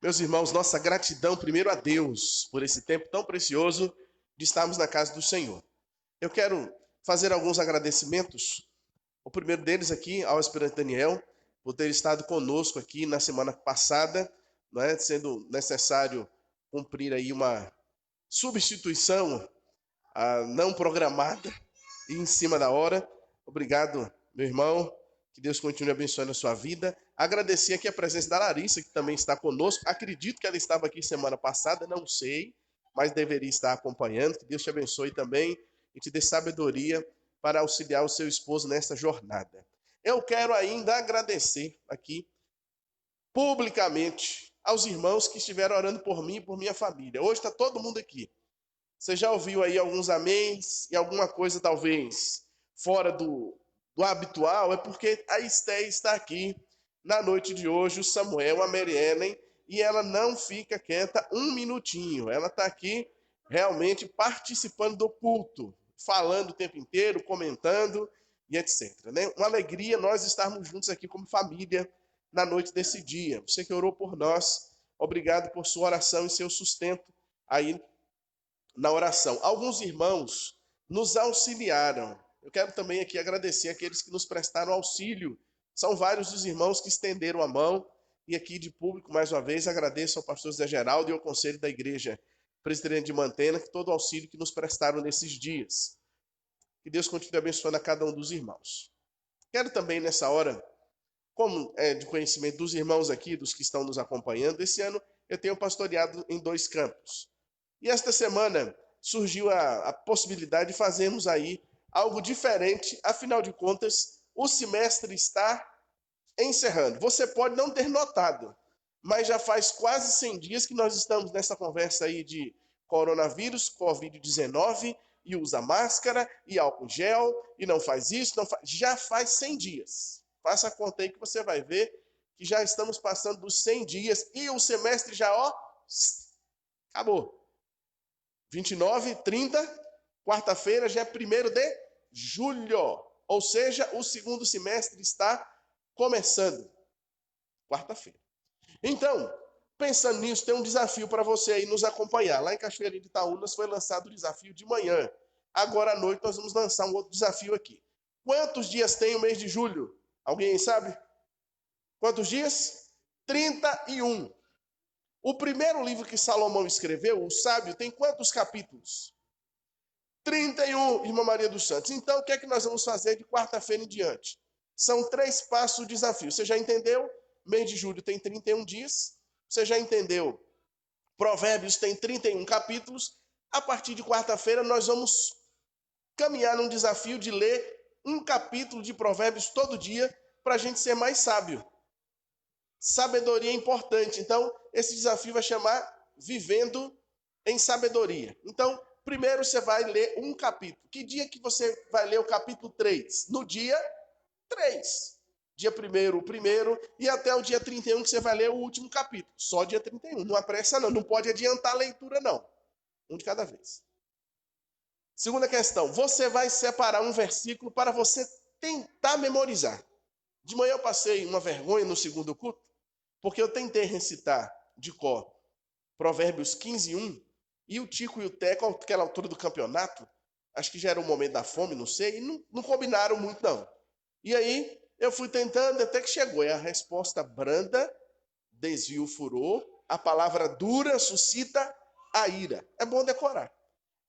S1: Meus irmãos, nossa gratidão primeiro a Deus por esse tempo tão precioso de estarmos na casa do Senhor. Eu quero fazer alguns agradecimentos. O primeiro deles aqui ao aspirante Daniel, por ter estado conosco aqui na semana passada, sendo necessário cumprir aí uma substituição não programada e em cima da hora. Obrigado, meu irmão. Que Deus continue abençoando a sua vida. Agradecer aqui a presença da Larissa, que também está conosco. Acredito que ela estava aqui semana passada, não sei, mas deveria estar acompanhando. Que Deus te abençoe também e te dê sabedoria para auxiliar o seu esposo nessa jornada. Eu quero ainda agradecer aqui, publicamente, aos irmãos que estiveram orando por mim e por minha família. Hoje está todo mundo aqui. Você já ouviu aí alguns améns e alguma coisa talvez fora do habitual, é porque a Esté está aqui na noite de hoje, o Samuel, a Mary Ellen, e ela não fica quieta um minutinho. Ela está aqui realmente participando do culto, falando o tempo inteiro, comentando e etc. Uma alegria nós estarmos juntos aqui como família na noite desse dia. Você que orou por nós, obrigado por sua oração e seu sustento aí na oração. Alguns irmãos nos auxiliaram. Eu quero também aqui agradecer aqueles que nos prestaram auxílio. São vários os irmãos que estenderam a mão. E aqui de público, mais uma vez, agradeço ao pastor Zé Geraldo e ao conselho da igreja Presbiteriana de Mantena, que todo o auxílio que nos prestaram nesses dias. Que Deus continue abençoando a cada um dos irmãos. Quero também, nessa hora, como é de conhecimento dos irmãos aqui, dos que estão nos acompanhando, esse ano eu tenho pastoreado em 2 campos. E esta semana surgiu a possibilidade de fazermos aí algo diferente. Afinal de contas, o semestre está encerrando. Você pode não ter notado, mas já faz quase 100 dias que nós estamos nessa conversa aí de coronavírus, Covid-19, e usa máscara, e álcool gel, e não faz isso, já faz 100 dias. Faça a conta aí que você vai ver que já estamos passando dos 100 dias, e o semestre já, acabou. 29, 30, quarta-feira já é 1º de julho. Ou seja, o segundo semestre está começando. Quarta-feira. Então, pensando nisso, tem um desafio para você aí nos acompanhar. Lá em Cachoeira de Itaúnas foi lançado o desafio de manhã. Agora à noite nós vamos lançar um outro desafio aqui. Quantos dias tem o mês de julho? Alguém sabe? Quantos dias? 31. O primeiro livro que Salomão escreveu, o Sábio, tem quantos capítulos? 31, irmã Maria dos Santos. Então, o que é que nós vamos fazer de quarta-feira em diante? São 3 passos do desafio. Você já entendeu? Mês de julho tem 31 dias. Você já entendeu? Provérbios tem 31 capítulos. A partir de quarta-feira, nós vamos caminhar num desafio de ler um capítulo de Provérbios todo dia para a gente ser mais sábio. Sabedoria é importante. Então, esse desafio vai chamar Vivendo em Sabedoria. Então, primeiro você vai ler um capítulo. Que dia que você vai ler o capítulo 3? No dia 3. Dia 1º, o primeiro, e até o dia 31 que você vai ler o último capítulo. Só dia 31. Não apressa não. Não pode adiantar a leitura não. Um de cada vez. Segunda questão. Você vai separar um versículo para você tentar memorizar. De manhã eu passei uma vergonha no segundo culto, porque eu tentei recitar de cor Provérbios 15:1, e o Tico e o Teco, aquela altura do campeonato, acho que já era o momento da fome, não sei, e não combinaram muito não. E aí eu fui tentando até que chegou. É a resposta branda, desvia o furor, a palavra dura suscita a ira. É bom decorar.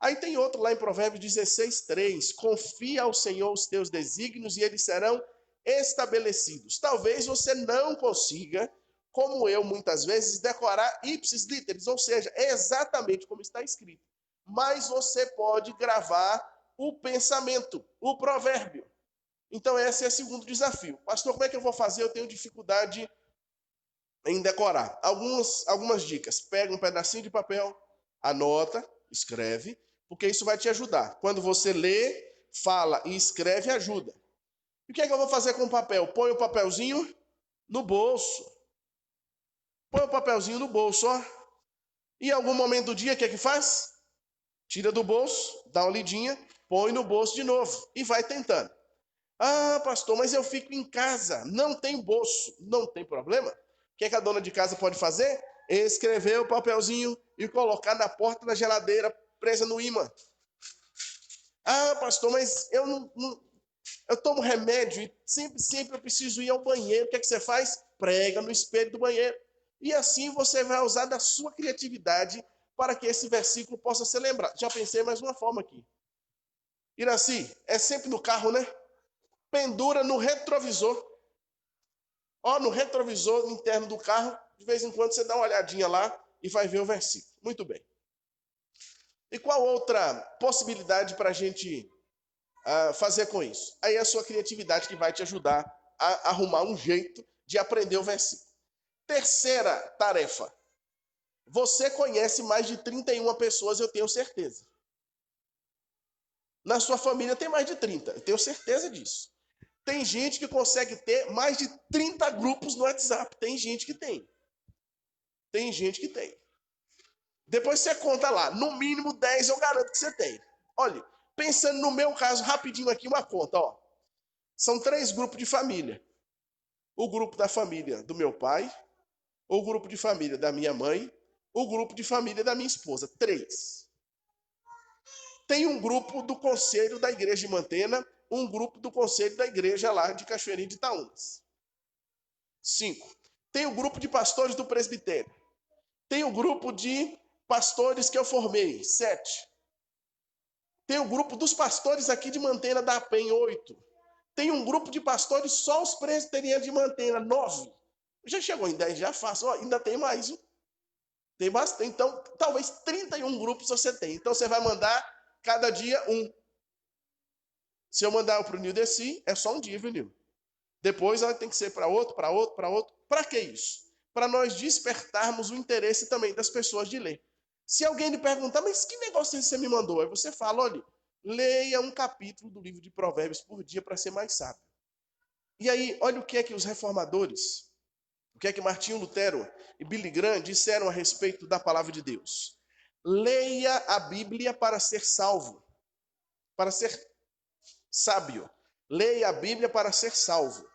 S1: Aí tem outro lá em Provérbios 16:3, confia ao Senhor os teus desígnios e eles serão estabelecidos. Talvez você não consiga, como eu muitas vezes, decorar ipsis literis, ou seja, é exatamente como está escrito. mais você pode gravar o pensamento, o provérbio. Então esse é o segundo desafio. Pastor, como é que eu vou fazer? Eu tenho dificuldade em decorar. Algumas dicas. Pega um pedacinho de papel, anota, escreve, porque isso vai te ajudar. Quando você lê, fala e escreve, ajuda. E o que é que eu vou fazer com o papel? Põe o papelzinho no bolso. Põe o papelzinho no bolso, ó. E em algum momento do dia, o que é que faz? Tira do bolso, dá uma lidinha, põe no bolso de novo e vai tentando. Ah, pastor, mas eu fico em casa, não tem bolso. Não tem problema. O que é que a dona de casa pode fazer? Escrever o papelzinho e colocar na porta da geladeira, presa no ímã. Ah, pastor, mas eu tomo remédio e sempre eu preciso ir ao banheiro. O que é que você faz? Prega no espelho do banheiro. E assim você vai usar da sua criatividade para que esse versículo possa ser lembrado. Já pensei mais uma forma aqui. Iraci, é sempre no carro, né? Pendura no retrovisor. Ó, no retrovisor interno do carro, de vez em quando você dá uma olhadinha lá e vai ver o versículo. Muito bem. E qual outra possibilidade para a gente fazer com isso? Aí é a sua criatividade que vai te ajudar a arrumar um jeito de aprender o versículo. Terceira tarefa. Você conhece mais de 31 pessoas, eu tenho certeza. Na sua família tem mais de 30, eu tenho certeza disso. Tem gente que consegue ter mais de 30 grupos no WhatsApp. Tem gente que tem. Tem gente que tem. Depois você conta lá. No mínimo 10 eu garanto que você tem. Olha, pensando no meu caso, rapidinho aqui, uma conta. Ó. São 3 grupos de família. O grupo da família do meu pai, o grupo de família da minha mãe, o grupo de família da minha esposa. 3. Tem um grupo do conselho da igreja de Mantena, um grupo do conselho da igreja lá de Cachoeirinha de Itaúnas. 5. Tem o grupo de pastores do presbitério. Tem o grupo de pastores que eu formei. 7. Tem o grupo dos pastores aqui de Mantena da APEM. 8. Tem um grupo de pastores só os presbiterianos de Mantena. 9. Já chegou em 10, já faço. Ó, ainda tem mais. Viu? Tem bastante. Então, talvez 31 grupos você tem. Então, você vai mandar cada dia um. Se eu mandar para o Nildeci, é só um dia, viu, Nil? Depois ela tem que ser para outro, para outro, para outro. Para que isso? Para nós despertarmos o interesse também das pessoas de ler. Se alguém lhe perguntar, mas que negócio você me mandou? Aí você fala, olha, leia um capítulo do livro de Provérbios por dia para ser mais sábio. E aí, olha o que é que os reformadores, o que é que Martinho Lutero e Billy Graham disseram a respeito da palavra de Deus. Leia a Bíblia para ser salvo, para ser sábio. Leia a Bíblia para ser salvo.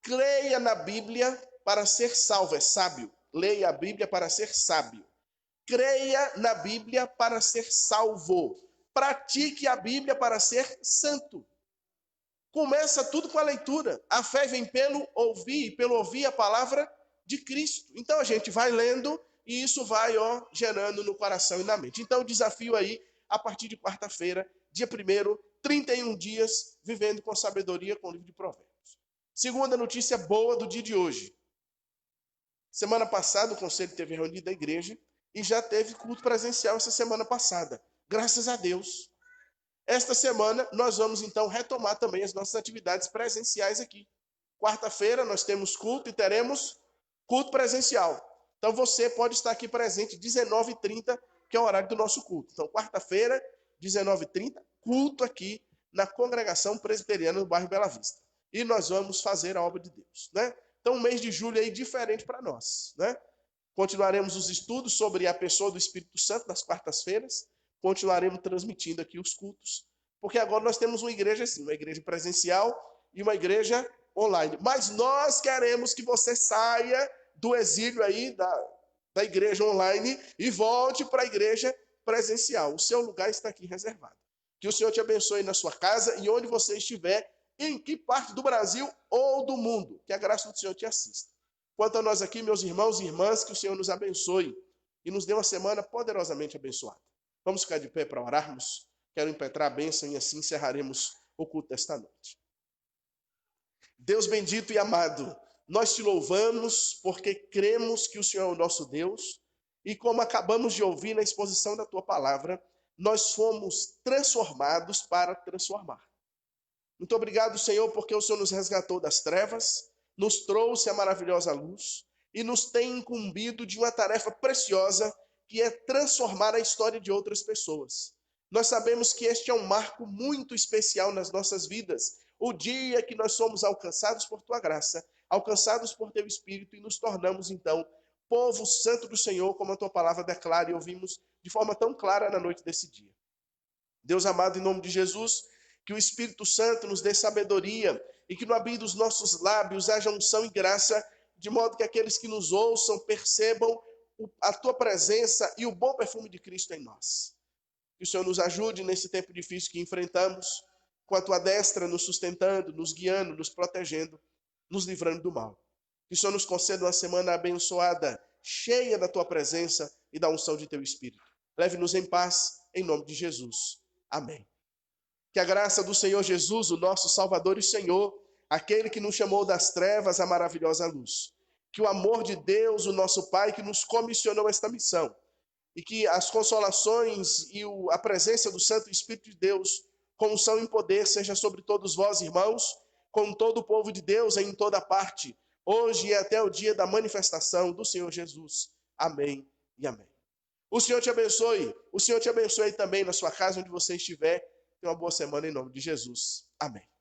S1: Creia na Bíblia para ser salvo, é sábio. Leia a Bíblia para ser sábio. Creia na Bíblia para ser salvo. Pratique a Bíblia para ser santo. Começa tudo com a leitura. A fé vem pelo ouvir, e pelo ouvir a palavra de Cristo. Então a gente vai lendo e isso vai gerando no coração e na mente. Então o desafio aí, a partir de quarta-feira, dia 1º, 31 dias, vivendo com sabedoria com o livro de Provérbios. Segunda notícia boa do dia de hoje. Semana passada o conselho teve reunido a igreja e já teve culto presencial essa semana passada. Graças a Deus. Esta semana nós vamos então retomar também as nossas atividades presenciais aqui. Quarta-feira nós temos culto e teremos culto presencial. Então você pode estar aqui presente 19h30, que é o horário do nosso culto. Então quarta-feira, 19h30, culto aqui na congregação presbiteriana do bairro Bela Vista. E nós vamos fazer a obra de Deus, né? Então, o mês de julho aí diferente para nós, né? Continuaremos os estudos sobre a pessoa do Espírito Santo nas quartas-feiras. Continuaremos transmitindo aqui os cultos, porque agora nós temos uma igreja assim, uma igreja presencial e uma igreja online. Mas nós queremos que você saia do exílio aí da igreja online e volte para a igreja presencial. O seu lugar está aqui reservado. Que o Senhor te abençoe na sua casa e onde você estiver, em que parte do Brasil ou do mundo. Que a graça do Senhor te assista. Quanto a nós aqui, meus irmãos e irmãs, que o Senhor nos abençoe e nos dê uma semana poderosamente abençoada. Vamos ficar de pé para orarmos. Quero impetrar a bênção e assim encerraremos o culto desta noite. Deus bendito e amado, nós te louvamos porque cremos que o Senhor é o nosso Deus, E como acabamos de ouvir na exposição da tua palavra, nós fomos transformados para transformar. Muito obrigado, Senhor, porque o Senhor nos resgatou das trevas, nos trouxe a maravilhosa luz e nos tem incumbido de uma tarefa preciosa, que é transformar a história de outras pessoas. Nós sabemos que este é um marco muito especial nas nossas vidas, o dia que nós somos alcançados por tua graça, alcançados por teu Espírito e nos tornamos, então, povo santo do Senhor, como a tua palavra declara e ouvimos de forma tão clara na noite desse dia. Deus amado, em nome de Jesus, que o Espírito Santo nos dê sabedoria e que no abrir dos nossos lábios haja unção e graça, de modo que aqueles que nos ouçam percebam a tua presença e o bom perfume de Cristo em nós. Que o Senhor nos ajude nesse tempo difícil que enfrentamos, com a tua destra nos sustentando, nos guiando, nos protegendo, nos livrando do mal. Que o Senhor nos conceda uma semana abençoada, cheia da tua presença e da unção de teu Espírito. Leve-nos em paz, em nome de Jesus. Amém. Que a graça do Senhor Jesus, o nosso Salvador e Senhor, aquele que nos chamou das trevas à maravilhosa luz, que o amor de Deus, o nosso Pai, que nos comissionou esta missão, e que as consolações e a presença do Santo Espírito de Deus, com unção e poder, seja sobre todos vós, irmãos, com todo o povo de Deus em toda parte, hoje e até o dia da manifestação do Senhor Jesus. Amém e amém. O Senhor te abençoe também na sua casa, onde você estiver. Tenha uma boa semana em nome de Jesus. Amém.